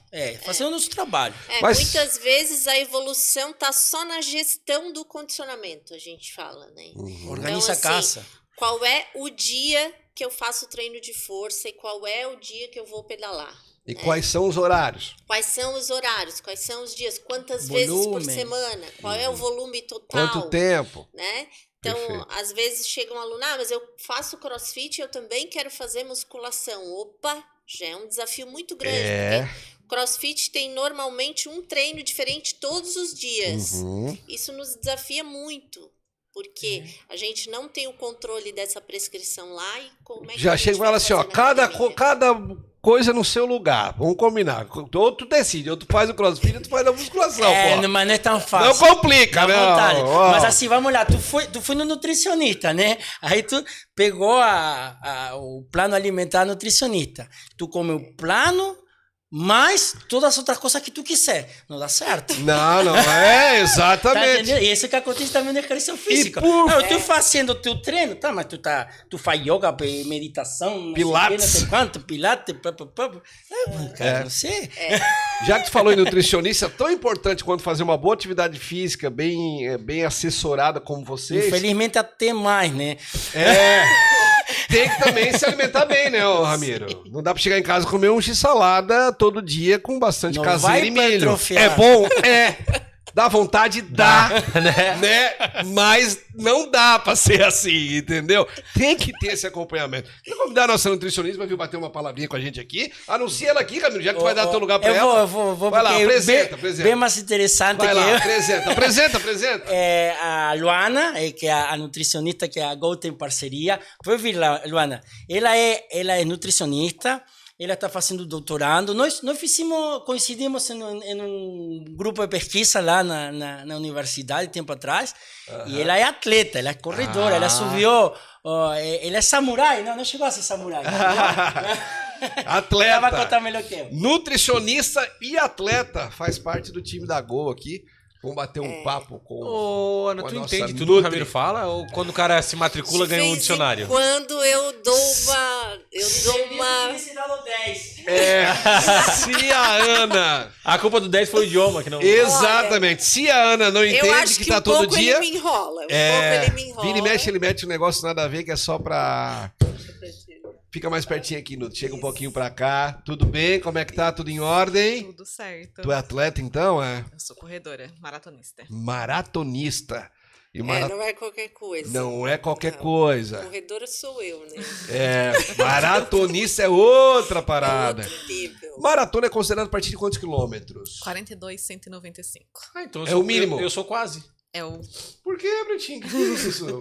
Fazendo o nosso trabalho. Mas... Muitas vezes a evolução está só na gestão do condicionamento, a gente fala, né? Organiza a caça. Qual é o dia que eu faço treino de força e qual é o dia que eu vou pedalar? E quais são os horários? Quais são os horários? Quais são os dias? Quantas vezes por semana? Qual é o volume total? Quanto tempo? Né? Então, às vezes chega um aluno, mas eu faço crossfit e eu também quero fazer musculação. Opa, já é um desafio muito grande. Porque crossfit tem normalmente um treino diferente todos os dias. Isso nos desafia muito. Porque a gente não tem o controle dessa prescrição lá e como é que Já a gente chega e vai fala assim, ó, fazer na academia? cada coisa no seu lugar. Vamos combinar. Ou tu decide, ou tu faz o crossfit, ou tu faz a musculação, pô. Mas não é tão Não fácil. complica, Dá né? vontade. Ó. Mas assim, vamos lá. Tu foi no nutricionista, né? Aí tu pegou o plano alimentar nutricionista. Tu come o plano, mais todas as outras coisas que tu quiser. Não dá certo. Não, Tá é, exatamente. entendendo? E isso que acontece também na exercício físico. por- Eu tô fazendo teu treino, tá? Mas tu faz yoga, meditação, não Pilates. sei o quê, não sei quanto, pilates, cara, não sei. Já que tu falou em nutricionista, tão importante quanto fazer uma boa atividade física, bem assessorada como vocês. Infelizmente até mais, né? Tem que também se alimentar bem, né, ô Ramiro? Não dá pra chegar em casa e comer um x-salada todo dia com bastante Não caseiro vai e milho. hipertrofiar. É bom? É. Dá vontade? Dá. Né? Mas não dá pra ser assim, entendeu? Tem que ter esse acompanhamento. Vou convidar a nossa nutricionista pra vir bater uma palavrinha com a gente aqui. Anuncia ela aqui, Ramiro, já que tu vai dar teu lugar pra ela. Eu vou. Vai lá, porque apresenta. Bem mais interessante Vai que lá, eu. apresenta. É a Luana, que é a nutricionista que a Go tem parceria. Foi vir lá, Luana. Ela é nutricionista. Ela está fazendo doutorado. Nós coincidimos em um grupo de pesquisa lá na universidade, tempo atrás. E ela é atleta, ela é corredora, ela subiu. Ela é samurai, não chegou a ser samurai. Atleta. Ela vai contar melhor que eu. Nutricionista e atleta. Faz parte do time da Go aqui. Vamos bater um papo com. Ô, Ana, com a tu nossa entende tudo que o Nutri. Ramiro fala? Ou quando o cara se matricula, De ganha um vez em dicionário? Quando eu dou uma. Se a Ana. A culpa do 10 foi o idioma, que não... Exatamente. Se a Ana não Eu entende acho que que tá um todo pouco dia. ele me enrola. Vira e mexe, ele mete um negócio nada a ver que é só pra. Fica mais pertinho aqui, Nuto. Chega um pouquinho pra cá. Tudo bem? Como é que tá? Tudo em ordem? Tudo certo. Tu é atleta, então? É? Eu sou corredora, maratonista. Maratonista. E Não é qualquer coisa. Não é qualquer Não. coisa. Corredora sou eu, né? Maratonista é outra parada. Outro nível. Maratona é considerado a partir de quantos quilômetros? 42,195. Ah, então eu É sou, o mínimo. Eu sou quase. É o. Por que, Bretinho? Que isso?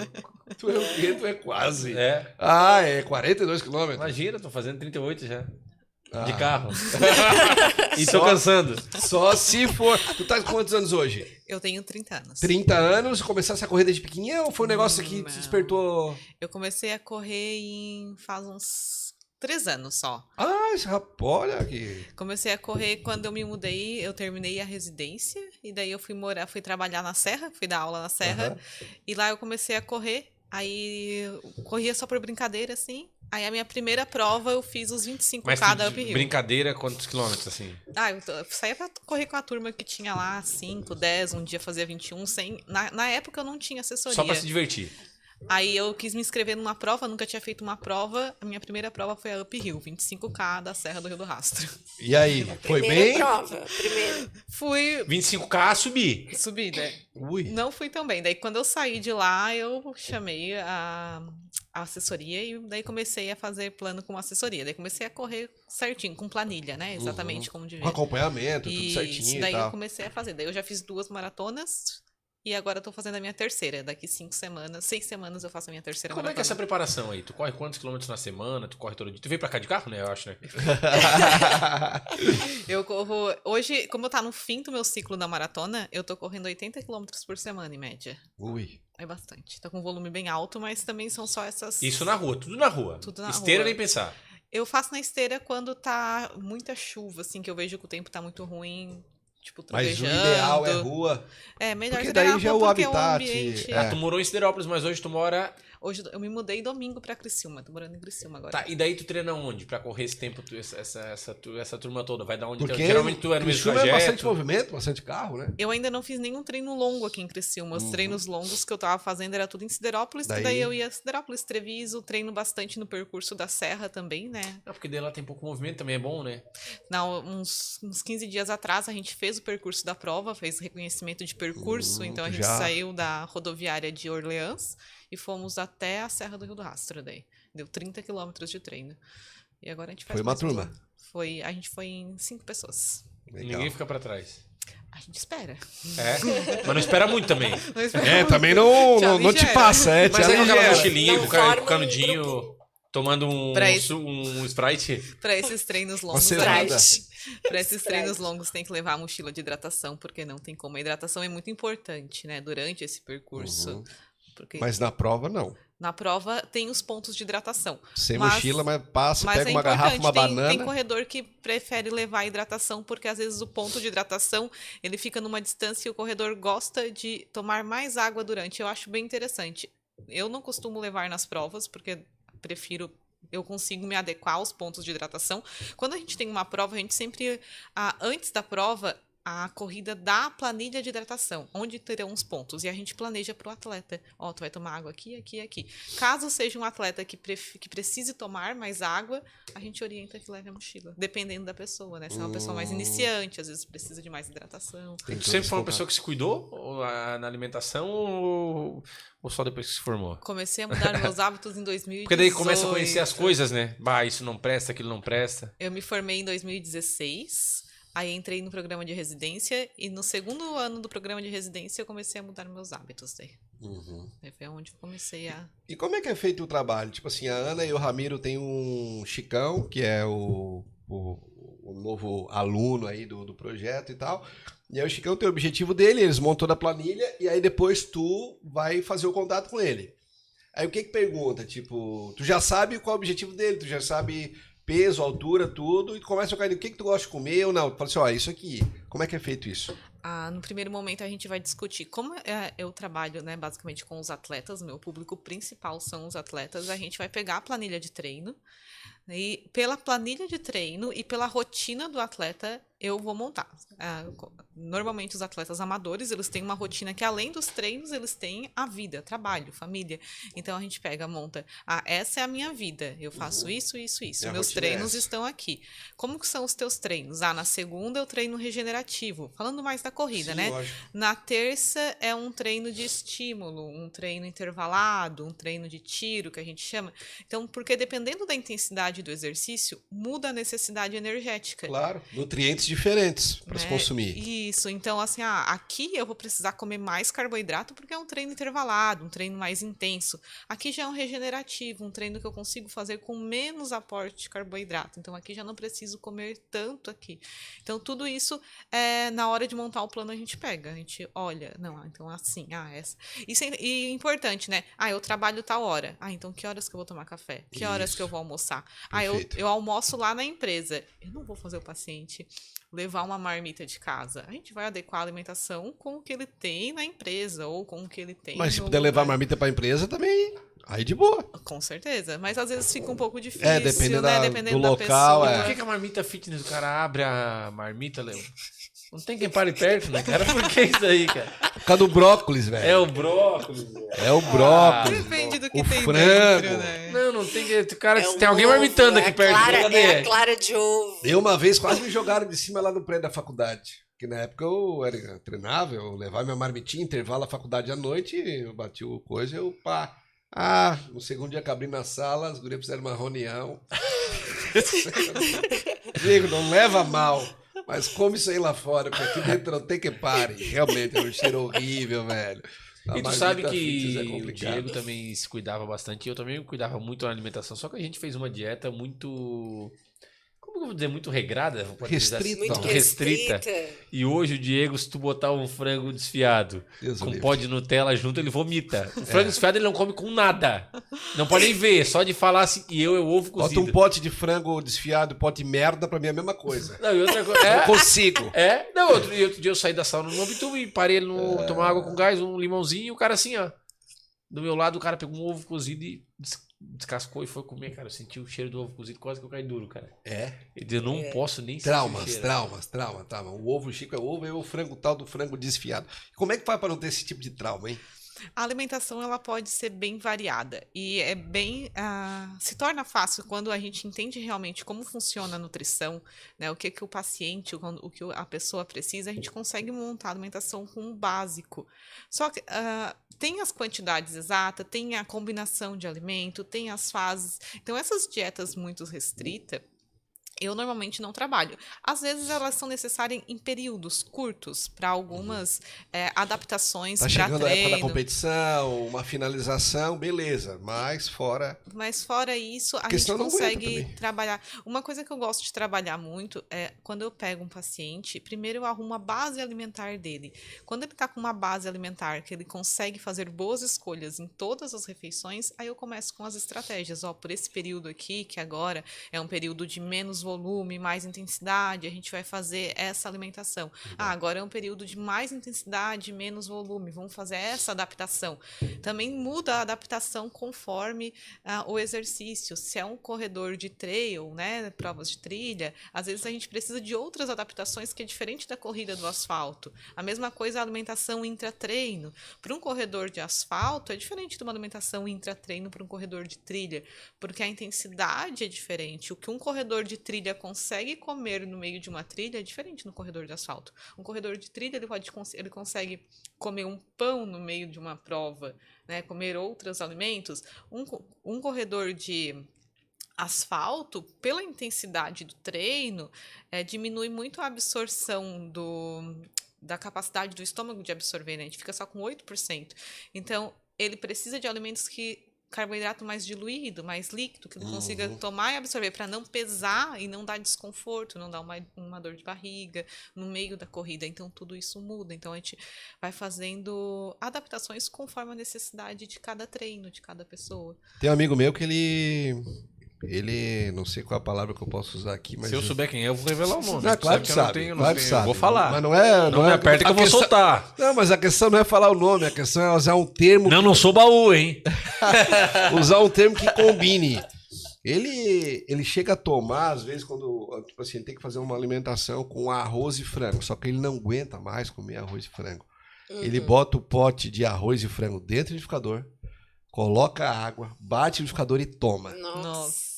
Tu é o quê? Tu é quase. É. Ah, é 42 quilômetros. Imagina, tô fazendo 38 já. Ah. De carro. E tô Só- cansando. Só se for. Tu tá com quantos anos hoje? Eu tenho 30 anos. 30 anos, começasse a correr desde pequenininha ou foi um negócio que te Não. despertou? Eu comecei a correr faz uns 3 anos só. Ah, esse rapaz, olha aqui. Comecei a correr quando eu me mudei, eu terminei a residência e daí eu fui trabalhar na Serra, fui dar aula na Serra e lá eu comecei a correr. Aí eu corria só por brincadeira assim. Aí a minha primeira prova eu fiz os 25K Mas da tu, Uphill. brincadeira, quantos quilômetros, assim? Eu saía pra correr com a turma que tinha lá 5, 10, um dia fazia 21, 100. Na época eu não tinha assessoria. Só pra se divertir. Aí eu quis me inscrever numa prova, nunca tinha feito uma prova. A minha primeira prova foi a Uphill, 25K da Serra do Rio do Rastro. E aí, foi Primeira bem? prova. Primeiro. Fui 25K, subir. subida. Ui. Não fui tão bem. Daí quando eu saí de lá, eu chamei a assessoria e daí comecei a fazer plano com assessoria. Daí comecei a correr certinho, com planilha, né? Exatamente como devia. Com acompanhamento, tudo Isso, certinho e daí eu tal. comecei a fazer. Daí eu já fiz 2 maratonas e agora eu tô fazendo a minha terceira. Daqui 6 semanas eu faço a minha terceira Como é que é essa maratona. preparação aí? Tu corre quantos quilômetros na semana? Tu corre todo dia? Tu veio pra cá de carro, né? Eu acho, né? Eu corro. Hoje, como eu tá no fim do meu ciclo da maratona, eu tô correndo 80 km por semana, em média. Ui. É bastante. Tá com um volume bem alto, mas também são só essas. Isso na rua, tudo na rua. Tudo na Esteira rua. nem pensar. Eu faço na esteira quando tá muita chuva, assim, que eu vejo que o tempo tá muito ruim. Tipo, Mas o trovejando. ideal é rua. É, melhor Porque treinar daí na já é rua o porque habitat, ambiente. é. Ah, tu morou em Siderópolis, mas hoje tu mora... Hoje eu me mudei domingo pra Criciúma. Tô morando em Criciúma agora. Tá, e daí tu treina onde? Pra correr esse tempo, essa turma toda? Vai dar onde? Porque Geralmente tu é no mesmo Criciúma é bastante trajeto. movimento, bastante carro, né? Eu ainda não fiz nenhum treino longo aqui em Criciúma. Os treinos longos que eu tava fazendo era tudo em Siderópolis. Daí- Daí eu ia a Siderópolis, Treviso, treino bastante no percurso da Serra também, né? Não, porque daí lá tem pouco movimento, também é bom, né? Não, uns 15 dias atrás a gente fez o percurso da prova, fez reconhecimento de percurso. Então a gente já. saiu da rodoviária de Orleans e fomos até a Serra do Rio do Rastro daí. Deu 30 quilômetros de treino. E agora a gente faz Foi uma mais turma? A gente foi em 5 pessoas. Legal. Ninguém fica pra trás. A gente espera. Mas não espera muito também. Não espera Também muito. não te aligera. passa, Mas te aí com aquela aligera. mochilinha, Não com o forma um canudinho, grupo. tomando Pra isso. um Sprite. Para esses treinos longos, Você a nada. gente, para esses Sprite. treinos longos tem que levar a mochila de hidratação, porque não tem como. A hidratação é muito importante, né? Durante esse percurso. Porque Mas na prova, não. na prova tem os pontos de hidratação. Sem Mas- mochila, mas passa, Mas pega é uma garrafa, uma importante, tem banana. corredor que prefere levar a hidratação, porque às vezes o ponto de hidratação ele fica numa distância e o corredor gosta de tomar mais água durante. Eu acho bem interessante. Eu não costumo levar nas provas, porque prefiro. Eu consigo me adequar aos pontos de hidratação. Quando a gente tem uma prova, a gente sempre. Antes da prova, a corrida dá a planilha de hidratação, onde terão os pontos. E a gente planeja para o atleta. Ó, tu vai tomar água aqui, aqui, aqui. Caso seja um atleta que precise tomar mais água, a gente orienta que leve a mochila. Dependendo da pessoa, né? Se é uma pessoa mais iniciante, às vezes precisa de mais hidratação. Tem Tu todo sempre esse foi uma contato. pessoa que se cuidou na alimentação ou só depois que se formou? Comecei a mudar meus hábitos em 2018. Porque daí começa a conhecer as coisas, né? Bah, isso não presta, aquilo não presta. Eu me formei em 2016, aí entrei no programa de residência e no segundo ano do programa de residência eu comecei a mudar meus hábitos daí. Aí foi onde eu comecei a... E como é que é feito o trabalho? Tipo assim, a Ana e o Ramiro têm um Chicão, que é o novo aluno aí do projeto e tal. E aí o Chicão tem o objetivo dele, eles montam toda a planilha e aí depois tu vai fazer o contato com ele. Aí o que pergunta? Tipo, tu já sabe qual é o objetivo dele, tu já sabe peso, altura, tudo, e tu começa a tocar o que tu gosta de comer ou não. Tu fala assim, ó, isso aqui, como é que é feito isso? No primeiro momento a gente vai discutir como eu trabalho, né, basicamente com os atletas, meu público principal são os atletas, a gente vai pegar a planilha de treino e pela planilha de treino e pela rotina do atleta eu vou montar. Normalmente os atletas amadores, eles têm uma rotina que além dos treinos, eles têm a vida, trabalho, família. Então a gente monta, essa é a minha vida, eu faço isso, isso, isso. Minha Meus rotina é treinos essa. estão aqui. Como que são os teus treinos? Na segunda eu treino regenerativo, falando mais da corrida, Sim, né? lógico. Na terça é um treino de estímulo, um treino intervalado, um treino de tiro, que a gente chama. Então, porque dependendo da intensidade do exercício, muda a necessidade energética. Claro, nutrientes diferentes para se né? consumir. Isso, então assim, aqui eu vou precisar comer mais carboidrato porque é um treino intervalado, um treino mais intenso. Aqui já é um regenerativo, um treino que eu consigo fazer com menos aporte de carboidrato. Então aqui já não preciso comer tanto aqui. Então tudo isso, na hora de montar o plano a gente pega, a gente olha, não, então assim, essa. E importante, né? Eu trabalho tal hora. Então que horas que eu vou tomar café? Que horas Isso. que eu vou almoçar? Perfeito. Eu almoço lá na empresa. Eu não vou fazer o paciente levar uma marmita de casa. A gente vai adequar a alimentação com o que ele tem na empresa ou com o que ele tem. Mas se no puder levar lugar. marmita pra empresa também, aí de boa. Com certeza. Mas às vezes fica um pouco difícil, dependendo né? da- Dependendo do da local, pessoa. é. Por que a marmita fitness, o cara abre a marmita, Léo? Não tem quem pare perto, né, cara? Por que isso aí, cara? Por causa do brócolis, velho. É o brócolis, velho. É o brócolis. Depende do que O tem frango. dentro, né? Não tem que... Cara, É o tem alguém ovo, marmitando é aqui a perto. clara, Cadê? é a clara de ovo. Eu uma vez quase me jogaram de cima lá no prédio da faculdade. Que na época eu era treinável, eu levava minha marmitinha, intervalo da faculdade à noite, eu bati o coisa e eu pá. No segundo dia que abri na sala, os gurias fizeram uma reunião. Digo, não leva mal, mas come isso aí lá fora, porque aqui dentro não tem que pare. Realmente, é um cheiro horrível, velho. A E tu marmita sabe fitness é que o complicado. Diego também se cuidava bastante. E eu também cuidava muito da alimentação. Só que a gente fez uma dieta muito... Como que eu vou dizer? Muito regrada? Pode dizer assim? Restrita. Muito Não, restrita. E hoje o Diego, se tu botar um frango desfiado Deus o com livre. pó de Nutella junto, ele vomita. O frango desfiado ele não come com nada. Não pode nem ver, só de falar assim, e eu ovo Bota cozido. um pote de frango desfiado, pote de merda, pra mim é a mesma coisa. Não, e outra coisa... Não consigo. Não, outro dia eu saí da sauna no Obituba e parei ele no tomar água com gás, um limãozinho, e o cara assim, ó. Do meu lado, o cara pegou um ovo cozido e descascou e foi comer, cara. Eu senti o cheiro do ovo cozido, quase que eu caí duro, cara. É. Ele disse, eu não posso nem sentir o Traumas, cheiro. trauma. O ovo Chico é ovo e o frango tal do frango desfiado. Como é que faz pra não ter esse tipo de trauma, hein? A alimentação ela pode ser bem variada e se torna fácil quando a gente entende realmente como funciona a nutrição, né? O que o paciente, o que a pessoa precisa, a gente consegue montar a alimentação com um básico. Só que tem as quantidades exatas, tem a combinação de alimento, tem as fases. Então essas dietas muito restritas Eu normalmente não trabalho. Às vezes elas são necessárias em períodos curtos para algumas adaptações Tá para chegando a época da treino. competição, uma finalização, beleza. Mas fora. Mas fora isso, a Porque gente senão não aguenta consegue também. trabalhar. Uma coisa que eu gosto de trabalhar muito é quando eu pego um paciente, primeiro eu arrumo a base alimentar dele. Quando ele está com uma base alimentar que ele consegue fazer boas escolhas em todas as refeições, aí eu começo com as estratégias. Ó, por esse período aqui, que agora é um período de menos volume, mais intensidade, a gente vai fazer essa alimentação. Ah, agora é um período de mais intensidade, menos volume, vamos fazer essa adaptação. Também muda a adaptação conforme o exercício. Se é um corredor de trail, né, provas de trilha, às vezes a gente precisa de outras adaptações que é diferente da corrida do asfalto. A mesma coisa a alimentação intratreino. Para um corredor de asfalto é diferente de uma alimentação intratreino para um corredor de trilha, porque a intensidade é diferente. O que um corredor de trilha consegue comer no meio de uma trilha é diferente no corredor de asfalto. Um corredor de trilha ele consegue comer um pão no meio de uma prova, né, comer outros alimentos. Um corredor de asfalto, pela intensidade do treino, diminui muito a absorção da capacidade do estômago de absorver, né? A gente fica só com 8%. Então, ele precisa de alimentos carboidrato mais diluído, mais líquido, que ele consiga tomar e absorver para não pesar e não dar desconforto, não dar uma dor de barriga no meio da corrida. Então, tudo isso muda. Então, a gente vai fazendo adaptações conforme a necessidade de cada treino, de cada pessoa. Tem um amigo meu que ele, não sei qual é a palavra que eu posso usar aqui, mas... Se eu souber quem é, eu vou revelar o nome. Não, claro que eu não sabe, tenho, claro que sabe. Eu vou falar. Mas não é... Não me aperta que eu vou soltar. Não, mas a questão não é falar o nome, a questão é usar um termo... Não sou baú, hein? Usar um termo que combine. Ele chega a tomar, às vezes, quando tipo assim, tem que fazer uma alimentação com arroz e frango, só que ele não aguenta mais comer arroz e frango. Ele bota o pote de arroz e frango dentro do liquidificador, coloca a água, bate no liquidificador e toma. Nossa.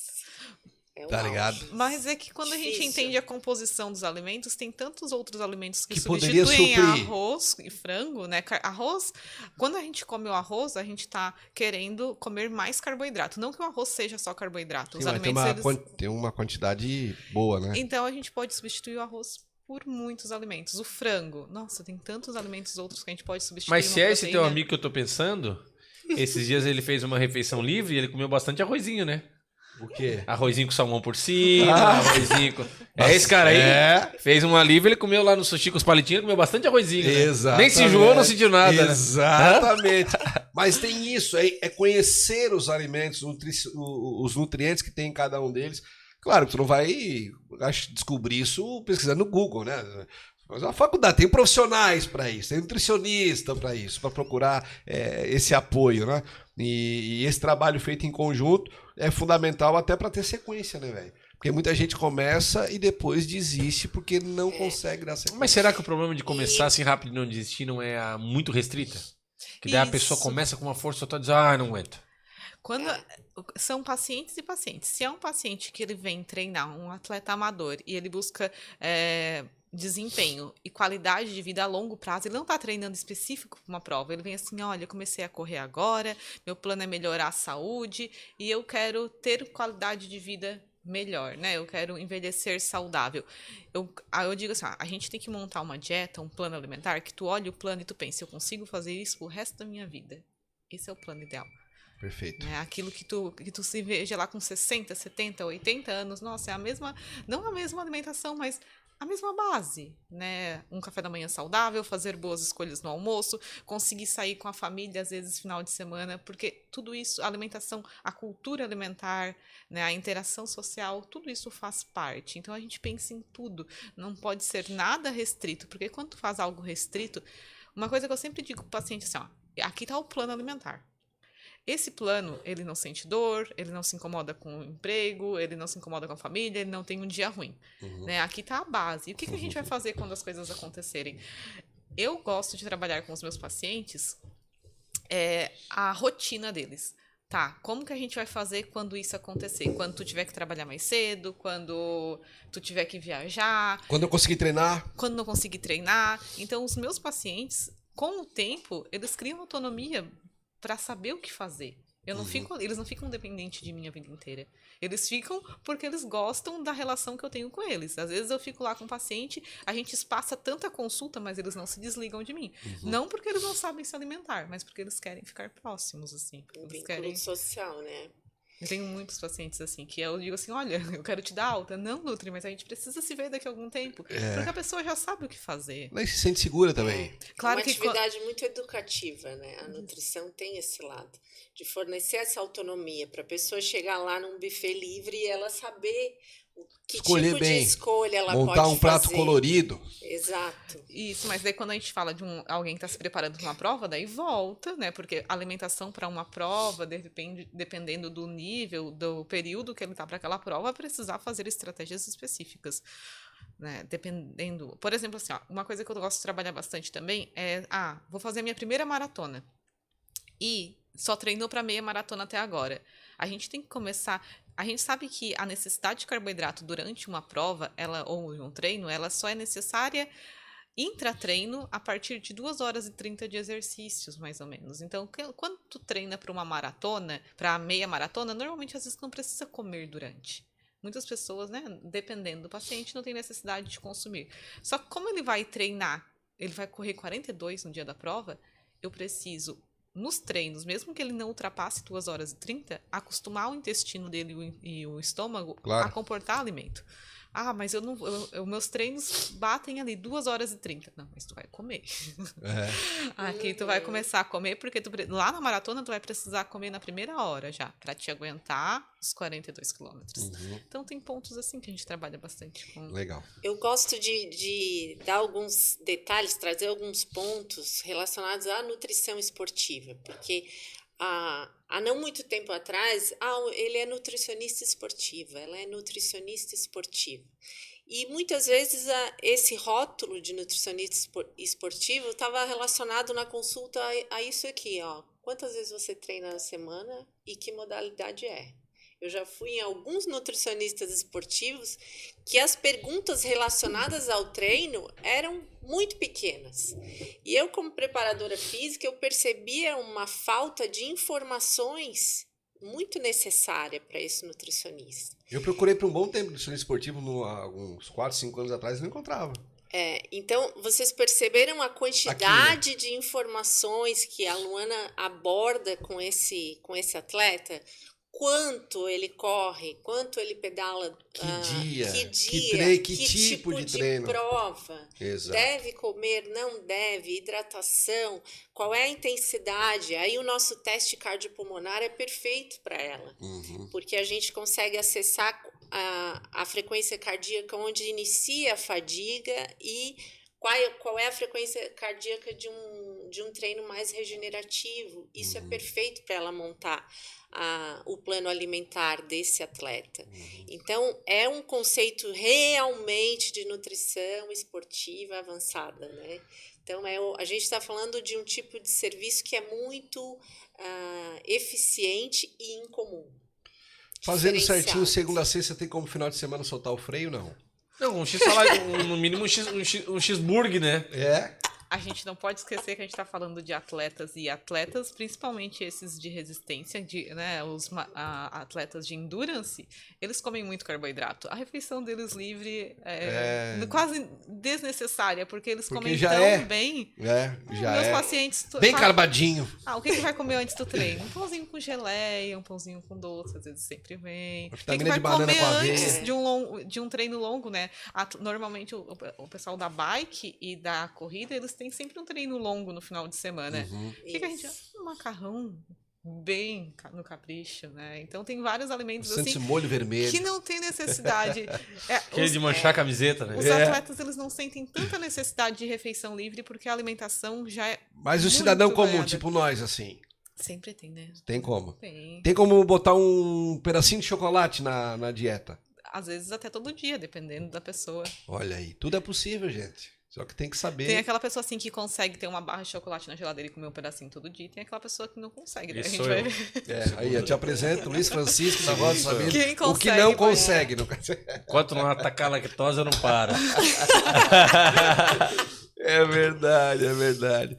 É Tá um ligado? auge. Mas é que quando a gente Difícil. entende a composição dos alimentos, tem tantos outros alimentos que poderia substituem suprir. arroz e frango, né? Arroz, quando a gente come o arroz, a gente tá querendo comer mais carboidrato. Não que o arroz seja só carboidrato. Os Sim, mas alimentos, tem uma quantidade boa, né? Então a gente pode substituir o arroz por muitos alimentos. O frango, nossa, tem tantos alimentos outros que a gente pode substituir. Mas se uma é esse teu proteína. amigo que eu tô pensando, esses dias ele fez uma refeição livre e ele comeu bastante arrozinho, né? O quê? Arrozinho com salmão por cima, arrozinho com... É esse cara aí? É. Fez uma livre, ele comeu lá no sushi com os palitinhos, comeu bastante arrozinho, né? Exatamente. Nem se enjoou, não sentiu nada, né? Exatamente. Mas tem isso, é conhecer os alimentos, os nutrientes que tem em cada um deles. Claro que tu não vai descobrir isso pesquisando no Google, né? Mas a faculdade tem profissionais para isso, tem nutricionista para isso, para procurar esse apoio, né? E esse trabalho feito em conjunto é fundamental até para ter sequência, né, velho? Porque muita gente começa e depois desiste porque não consegue dar sequência. Mas será que o problema de começar assim rápido e não desistir não é muito restrita? Que daí a pessoa Isso. começa com uma força toda e diz, não aguento. Quando são pacientes e pacientes. Se é um paciente que ele vem treinar, um atleta amador, e ele busca desempenho e qualidade de vida a longo prazo, ele não está treinando específico para uma prova. Ele vem assim, olha, eu comecei a correr agora, meu plano é melhorar a saúde e eu quero ter qualidade de vida melhor, né? Eu quero envelhecer saudável. Eu digo assim, a gente tem que montar uma dieta, um plano alimentar, que tu olha o plano e tu pensa, eu consigo fazer isso pro resto da minha vida. Esse é o plano ideal. Perfeito. Né? Aquilo que tu se veja lá com 60, 70, 80 anos, nossa, é a mesma, não a mesma alimentação, mas a mesma base, né? Um café da manhã saudável, fazer boas escolhas no almoço, conseguir sair com a família, às vezes, final de semana, porque tudo isso, a alimentação, a cultura alimentar, né? A interação social, tudo isso faz parte. Então, a gente pensa em tudo. Não pode ser nada restrito, porque quando tu faz algo restrito, uma coisa que eu sempre digo para o paciente assim, ó, aqui está o plano alimentar. Esse plano, ele não sente dor, ele não se incomoda com o emprego, ele não se incomoda com a família, ele não tem um dia ruim. Né? Aqui está a base. E o que a gente vai fazer quando as coisas acontecerem? Eu gosto de trabalhar com os meus pacientes a rotina deles. Tá, como que a gente vai fazer quando isso acontecer? Quando tu tiver que trabalhar mais cedo, quando tu tiver que viajar. Quando eu conseguir treinar. Quando não conseguir treinar. Então, os meus pacientes, com o tempo, eles criam autonomia para saber o que fazer. Eu não fico, eles não ficam dependentes de mim a vida inteira. Eles ficam porque eles gostam da relação que eu tenho com eles. Às vezes eu fico lá com o paciente, a gente espaça tanta consulta, mas eles não se desligam de mim. Não porque eles não sabem se alimentar, mas porque eles querem ficar próximos, assim. Um Eles vínculo querem... social, né? Eu tenho muitos pacientes assim, que eu digo assim, olha, eu quero te dar alta. Não, Nutri, mas a gente precisa se ver daqui a algum tempo. Porque a pessoa já sabe o que fazer. Mas se sente segura também. Claro Uma que atividade muito educativa, né? A nutrição tem esse lado de fornecer essa autonomia para a pessoa chegar lá num buffet livre e ela saber que Escolher tipo bem, de escolha ela montar pode um prato fazer. colorido. Exato. Isso, mas daí quando a gente fala de alguém que está se preparando para uma prova, daí volta, né? Porque a alimentação para uma prova, dependendo do nível, do período que ele está para aquela prova, vai precisar fazer estratégias específicas. Né? Dependendo. Por exemplo, assim, ó, uma coisa que eu gosto de trabalhar bastante também é: vou fazer minha primeira maratona. E só treinou para meia maratona até agora. A gente tem que começar. A gente sabe que a necessidade de carboidrato durante uma prova, ou um treino, ela só é necessária intratreino a partir de 2h30 de exercícios, mais ou menos. Então, quando tu treina para uma maratona, para meia maratona, normalmente às vezes não precisa comer durante. Muitas pessoas, né, dependendo do paciente, não tem necessidade de consumir. Só que como ele vai treinar, ele vai correr 42 no dia da prova, eu preciso, nos treinos, mesmo que ele não ultrapasse 2h30, acostumar o intestino dele e o estômago a comportar alimento. Mas meus treinos batem ali 2h30. Não, mas tu vai comer. Aqui tu vai começar a comer, porque lá na maratona tu vai precisar comer na primeira hora já, para te aguentar os 42 quilômetros. Então tem pontos assim que a gente trabalha bastante com. Legal. Eu gosto de dar alguns detalhes, trazer alguns pontos relacionados à nutrição esportiva, porque há não muito tempo atrás, ele é nutricionista esportiva, ela é nutricionista esportiva. E muitas vezes esse rótulo de nutricionista esportivo estava relacionado na consulta a isso aqui, ó. Quantas vezes você treina na semana e que modalidade é? Eu já fui em alguns nutricionistas esportivos que as perguntas relacionadas ao treino eram muito pequenas. E eu, como preparadora física, eu percebia uma falta de informações muito necessária para esse nutricionista. Eu procurei por um bom tempo nutricionista esportivo, uns 4, 5 anos atrás, e não encontrava. Então, vocês perceberam a quantidade de informações que a Luana aborda com esse atleta? Quanto ele corre, quanto ele pedala, que tipo de treino, prova, exato. Deve comer, não deve, hidratação, qual é a intensidade. Aí o nosso teste cardiopulmonar é perfeito para ela, porque a gente consegue acessar a frequência cardíaca onde inicia a fadiga e qual é a frequência cardíaca de um treino mais regenerativo. Isso é perfeito para ela montar o plano alimentar desse atleta. Então, é um conceito realmente de nutrição esportiva avançada, né? Então, a gente está falando de um tipo de serviço que é muito eficiente e incomum. Fazendo certinho, segunda a sexta, tem como final de semana soltar o freio, não? Não, um x-salada, no mínimo um x-burger, né? A gente não pode esquecer que a gente está falando de atletas, principalmente esses de resistência, né, os atletas de endurance, eles comem muito carboidrato. A refeição deles livre é quase desnecessária, porque eles comem tão bem. Meus pacientes... Bem carbadinho. O que vai comer antes do treino? Um pãozinho com geleia, um pãozinho com doce, às vezes sempre vem. O que vai comer antes de um treino longo, né? Normalmente o pessoal da bike e da corrida, eles tem sempre um treino longo no final de semana. O que a gente um macarrão bem no capricho, né? Então tem vários alimentos assim molho vermelho que não tem necessidade. Aquele de manchar a camiseta, né? Os atletas, eles não sentem tanta necessidade de refeição livre porque a alimentação já é Mas o cidadão comum, tipo nós, assim... Sempre tem, né? Tem como? Tem como botar um pedacinho de chocolate na dieta? Às vezes até todo dia, dependendo da pessoa. Olha aí, tudo é possível, gente. Só que tem que saber. Tem aquela pessoa assim que consegue ter uma barra de chocolate na geladeira e comer um pedacinho todo dia. E tem aquela pessoa que não consegue. Né? A gente vai ver. Aí eu te apresento Luiz Francisco da Voz do Saber. Quem consegue, o que não consegue. Enquanto não atacar a lactose, eu não paro. É verdade, é verdade.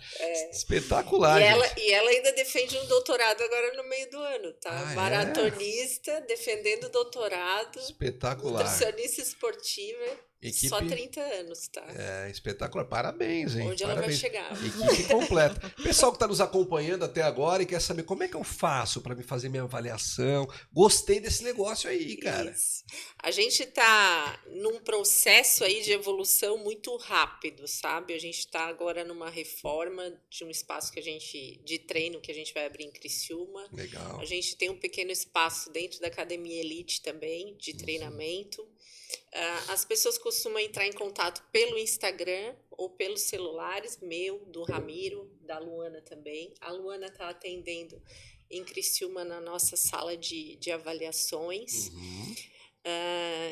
Espetacular, gente. E ela ainda defende um doutorado agora no meio do ano, tá? Ah, é? Maratonista, defendendo doutorado, Espetacular. nutricionista esportiva, só Equipe- 30 anos, tá? É, espetacular. Parabéns, hein? Onde ela vai Parabéns. chegar. Equipe completa. Pessoal que está nos acompanhando até agora e quer saber como é que eu faço para me fazer minha avaliação. Gostei desse negócio aí, cara. Isso. A gente tá num processo aí de evolução muito rápido, sabe? A gente está agora numa reforma de um espaço de treino que a gente vai abrir em Criciúma. Legal. A gente tem um pequeno espaço dentro da Academia Elite também, de treinamento. As pessoas costumam entrar em contato pelo Instagram ou pelos celulares, meu, do Ramiro, da Luana também. A Luana está atendendo em Criciúma na nossa sala de avaliações.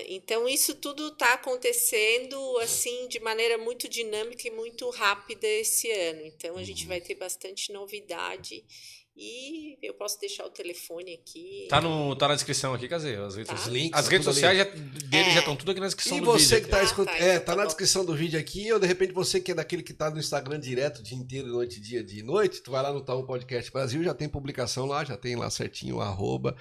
Então, isso tudo está acontecendo assim de maneira muito dinâmica e muito rápida esse ano. Então, a gente vai ter bastante novidade. E eu posso deixar o telefone aqui. Tá na descrição aqui, Cazê. As redes, Tá. Os links, as tá redes tudo sociais ali. dele já estão tudo aqui na descrição E do você vídeo. que tá escutando. então Tá tá na bom. descrição do vídeo aqui, ou de repente você que é daquele que tá no Instagram direto, dia inteiro, noite, dia de noite, tu vai lá no Tá Um Podcast Brasil, já tem publicação lá, já tem lá certinho o arroba,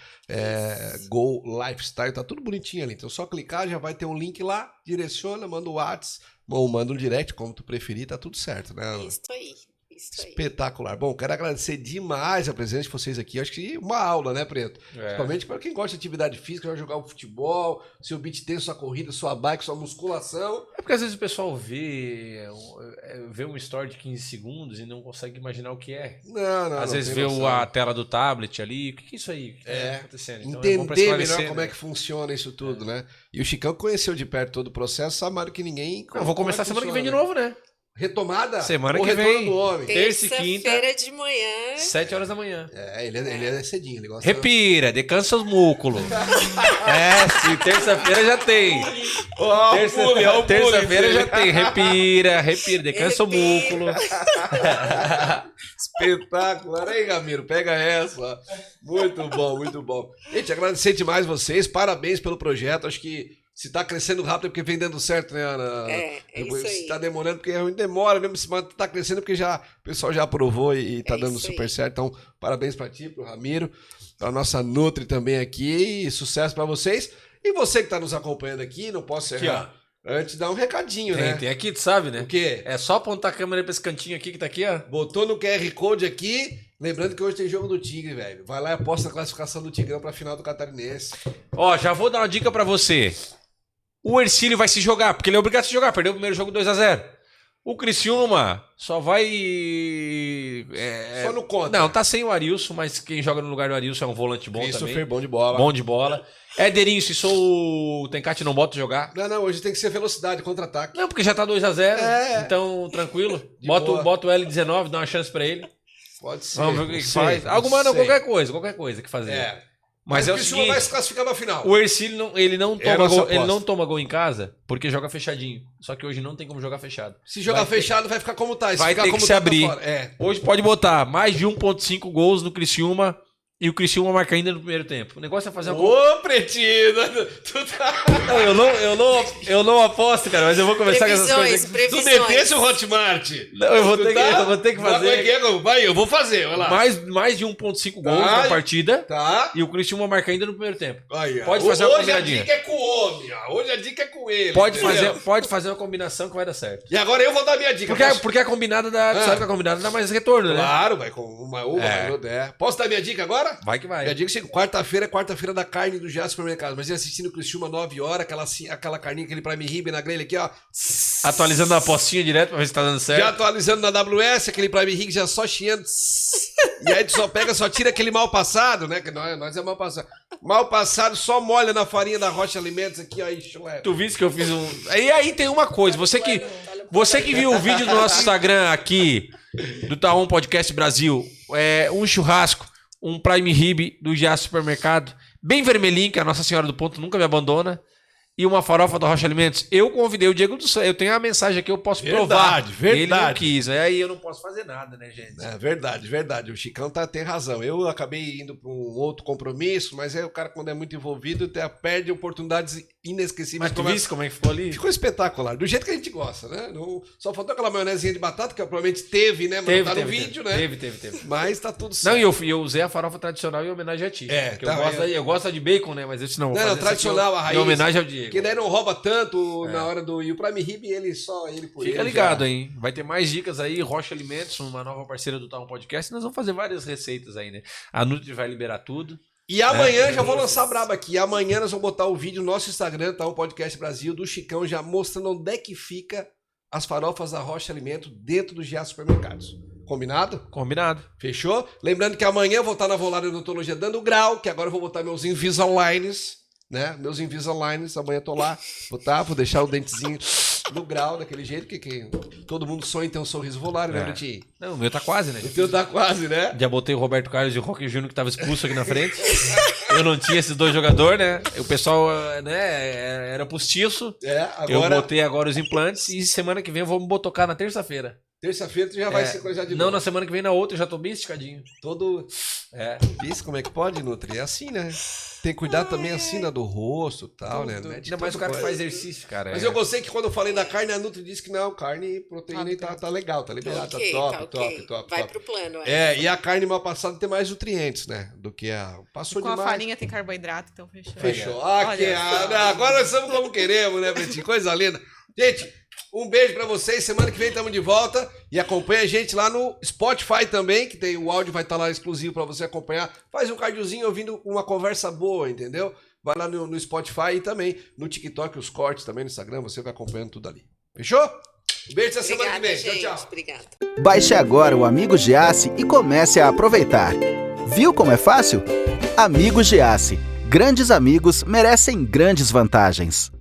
Go Lifestyle, tá tudo bonitinho ali. Então só clicar, já vai ter um link lá, direciona, manda o WhatsApp, ou manda um direct, como tu preferir, tá tudo certo, né? Isso aí. Isso aí. Espetacular. Bom, quero agradecer demais a presença de vocês aqui. Acho que uma aula, né, Preto? Principalmente para quem gosta de atividade física, vai jogar um futebol, seu beat tem sua corrida, sua bike, sua musculação. É porque às vezes o pessoal vê um story de 15 segundos e não consegue imaginar o que é. Não, Às não vezes tem vê noção. a tela do tablet ali. O que é isso aí? O que tá acontecendo? Então, é bom pra Entender esclarecer, melhor como né? é que funciona isso tudo, né? E o Chicão conheceu de perto todo o processo, sabe mais do que ninguém. Eu vou começar semana que vem de novo, né? Retomada? Semana ou que retorno vem. do homem? Terça e quinta. Terça-feira de manhã. 7 horas da manhã. Ele é cedinho, ele gosta. Respira, descansa os músculos. Sim, terça-feira já tem. Terça-feira já tem. Respira, descansa o músculo. Espetacular, hein, Ramiro? Pega essa. Muito bom, muito bom. Gente, agradecer demais vocês, parabéns pelo projeto. Acho que se tá crescendo rápido é porque vem dando certo, né, Ana? É isso aí. Se tá demorando, porque realmente demora mesmo, se tá crescendo porque o pessoal já aprovou e tá dando isso super aí. certo. Então, parabéns pra ti, pro Ramiro, pra nossa Nutri também aqui, e sucesso pra vocês. E você que tá nos acompanhando aqui, não posso errar. Antes, dá um recadinho, né? Tem aqui, tu sabe, né? O quê? É só apontar a câmera pra esse cantinho aqui que tá aqui, ó. Botou no QR Code aqui. Lembrando que hoje tem jogo do Tigre, velho. Vai lá e aposta na classificação do Tigrão pra final do Catarinense. Ó, já vou dar uma dica pra você. O Hercílio vai se jogar, porque ele é obrigado a se jogar. Perdeu o primeiro jogo 2-0. O Criciúma só vai... Só no contra. Não, tá sem o Arilson, mas quem joga no lugar do Arilson é um volante bom Christopher, também. bom de bola. Bom de bola. Éderinho, se sou o Tencate, não bota jogar. Não, hoje tem que ser velocidade, contra-ataque. Não, porque já tá 2-0, então tranquilo. boa. Bota o L19, dá uma chance pra ele. Pode ser. Vamos ver o que não que sei, faz. não Alguma não, sei. qualquer coisa que fazer. Mas Mas é o o Criciúma vai seguinte, se classificar na final. o Hercílio ele não É a toma nossa gol, ele aposta. não toma gol em casa porque joga fechadinho. Só que hoje não tem como jogar fechado. Se jogar Vai ter- fechado, vai ficar como tá. Se vai ficar ter como que se tá, abrir. tá fora. Hoje pode botar mais de 1.5 gols no Criciúma e o Criciúma marca ainda no primeiro tempo. O negócio é fazer uma... Ô, Pretinho! Tu tá... Eu não aposto, cara, mas eu vou começar com essas coisas aqui. Tu Previsões. metesse o Hotmart. Não, eu vou ter que Vai, fazer Vai, eu vou fazer, vai lá. mais de 1.5 gols Tá. na partida Tá. e o Criciúma marca ainda no primeiro tempo. Aí, ó. Pode fazer uma Hoje combinadinha. a dica é com o homem, ó. Hoje a dica é com ele. Pode entendeu? fazer uma combinação que vai dar certo. E agora eu vou dar minha dica. Posso- Porque a combinada dá, tu sabe que a combinada dá mais retorno, né? Claro, vai com uma uva, Posso dar minha dica agora? Vai que vai. Minha dica é quarta-feira da carne do Jazz Supermercado. Mas ia assistindo o Criciúma 9 horas, aquela carninha, aquele Prime Rib na grelha aqui, ó. Atualizando a apostinha direto pra ver se tá dando certo. Já atualizando na AWS, aquele Prime Rib já só chiando. E aí tu só tira aquele mal passado, né? Que nós é mal passado. Mal passado, só molha na farinha da Rocha Alimentos aqui, ó. Aí, chulé. Tu viste que eu fiz um... E aí tem uma coisa, você que viu o vídeo do nosso Instagram aqui, do Tá Um Podcast Brasil, um churrasco, um Prime Rib do Giaço Supermercado, bem vermelhinho, que a Nossa Senhora do Ponto nunca me abandona, e uma farofa do Rocha Alimentos. Eu convidei o Diego do Santos. Eu tenho a mensagem aqui, eu posso provar. Verdade. Ele não quis. Aí eu não posso fazer nada, né, gente? É verdade. O Chicão tem razão. Eu acabei indo para um outro compromisso, mas aí o cara, quando é muito envolvido, perde oportunidades inesquecíveis. Mas tu viste como é que ficou ali? Ficou espetacular, do jeito que a gente gosta, né? Não, só faltou aquela maionezinha de batata, que provavelmente teve, né? Mas não tá no vídeo, né? Teve. Mas tá tudo certo. Não, e eu usei a farofa tradicional em homenagem a ti. Tá, eu gosto de bacon, né? Mas esse não. Não, tradicional, a raiz. Em homenagem ao Diego. Que daí não rouba tanto na hora do... E o Prime Rib, ele por Fica ele ligado, já. hein? Vai ter mais dicas aí. Rocha Alimentos, uma nova parceira do Town Podcast. Nós vamos fazer várias receitas aí, né? A Nutri vai liberar tudo. E amanhã, já vou lançar braba aqui. Amanhã nós vamos botar o vídeo no nosso Instagram, tá? O Podcast Brasil, do Chicão, já mostrando onde é que fica as farofas da Rocha Alimento dentro dos GA Supermercados. Combinado? Combinado. Fechou? Lembrando que amanhã eu vou estar na Volada de Odontologia dando grau, que agora eu vou botar meus Invisaligns, né? Meus Invisaligns, amanhã eu tô lá. Vou deixar o dentezinho no grau, daquele jeito que todo mundo sonha em ter um sorriso volário, né, Betinho? Não, o meu tá quase, né? O teu tá quase, né? Já botei o Roberto Carlos e o Roque Júnior, que tava expulso aqui na frente. Eu não tinha esses dois jogadores, né? O pessoal, né, era postiço. Eu botei agora os implantes e semana que vem eu vou me botocar na terça-feira. Terça-feira tu já vai ser coisa de Não, novo. na semana que vem, na outra, eu já tô bem esticadinho. Isso, como é que pode, Nutri? É assim, né? Tem que cuidar também assim, né, do rosto e tal, né? Ainda mais o cara que faz exercício, cara. Mas eu gostei que quando eu falei da carne, a Nutri disse que não, carne, proteína tá legal, tá liberado, Ok, tá top. Vai pro plano. E a carne mal passada tem mais nutrientes, né? Do que a... Passou Com demais. a farinha tem carboidrato, então fechou. Fechou. Olha Agora nós somos como queremos, né, Betinho? Coisa linda. Gente, um beijo pra vocês. Semana que vem estamos de volta. E acompanha a gente lá no Spotify também, que tem o áudio, vai estar lá exclusivo pra você acompanhar. Faz um cardiozinho ouvindo uma conversa boa, entendeu? Vai lá no Spotify e também no TikTok, os cortes também no Instagram, você vai acompanhando tudo ali. Fechou? Um beijo até semana que vem. Gente, tchau. Obrigada. Baixe agora o Amigos Giasse e comece a aproveitar. Viu como é fácil? Amigos Giasse. Grandes amigos merecem grandes vantagens.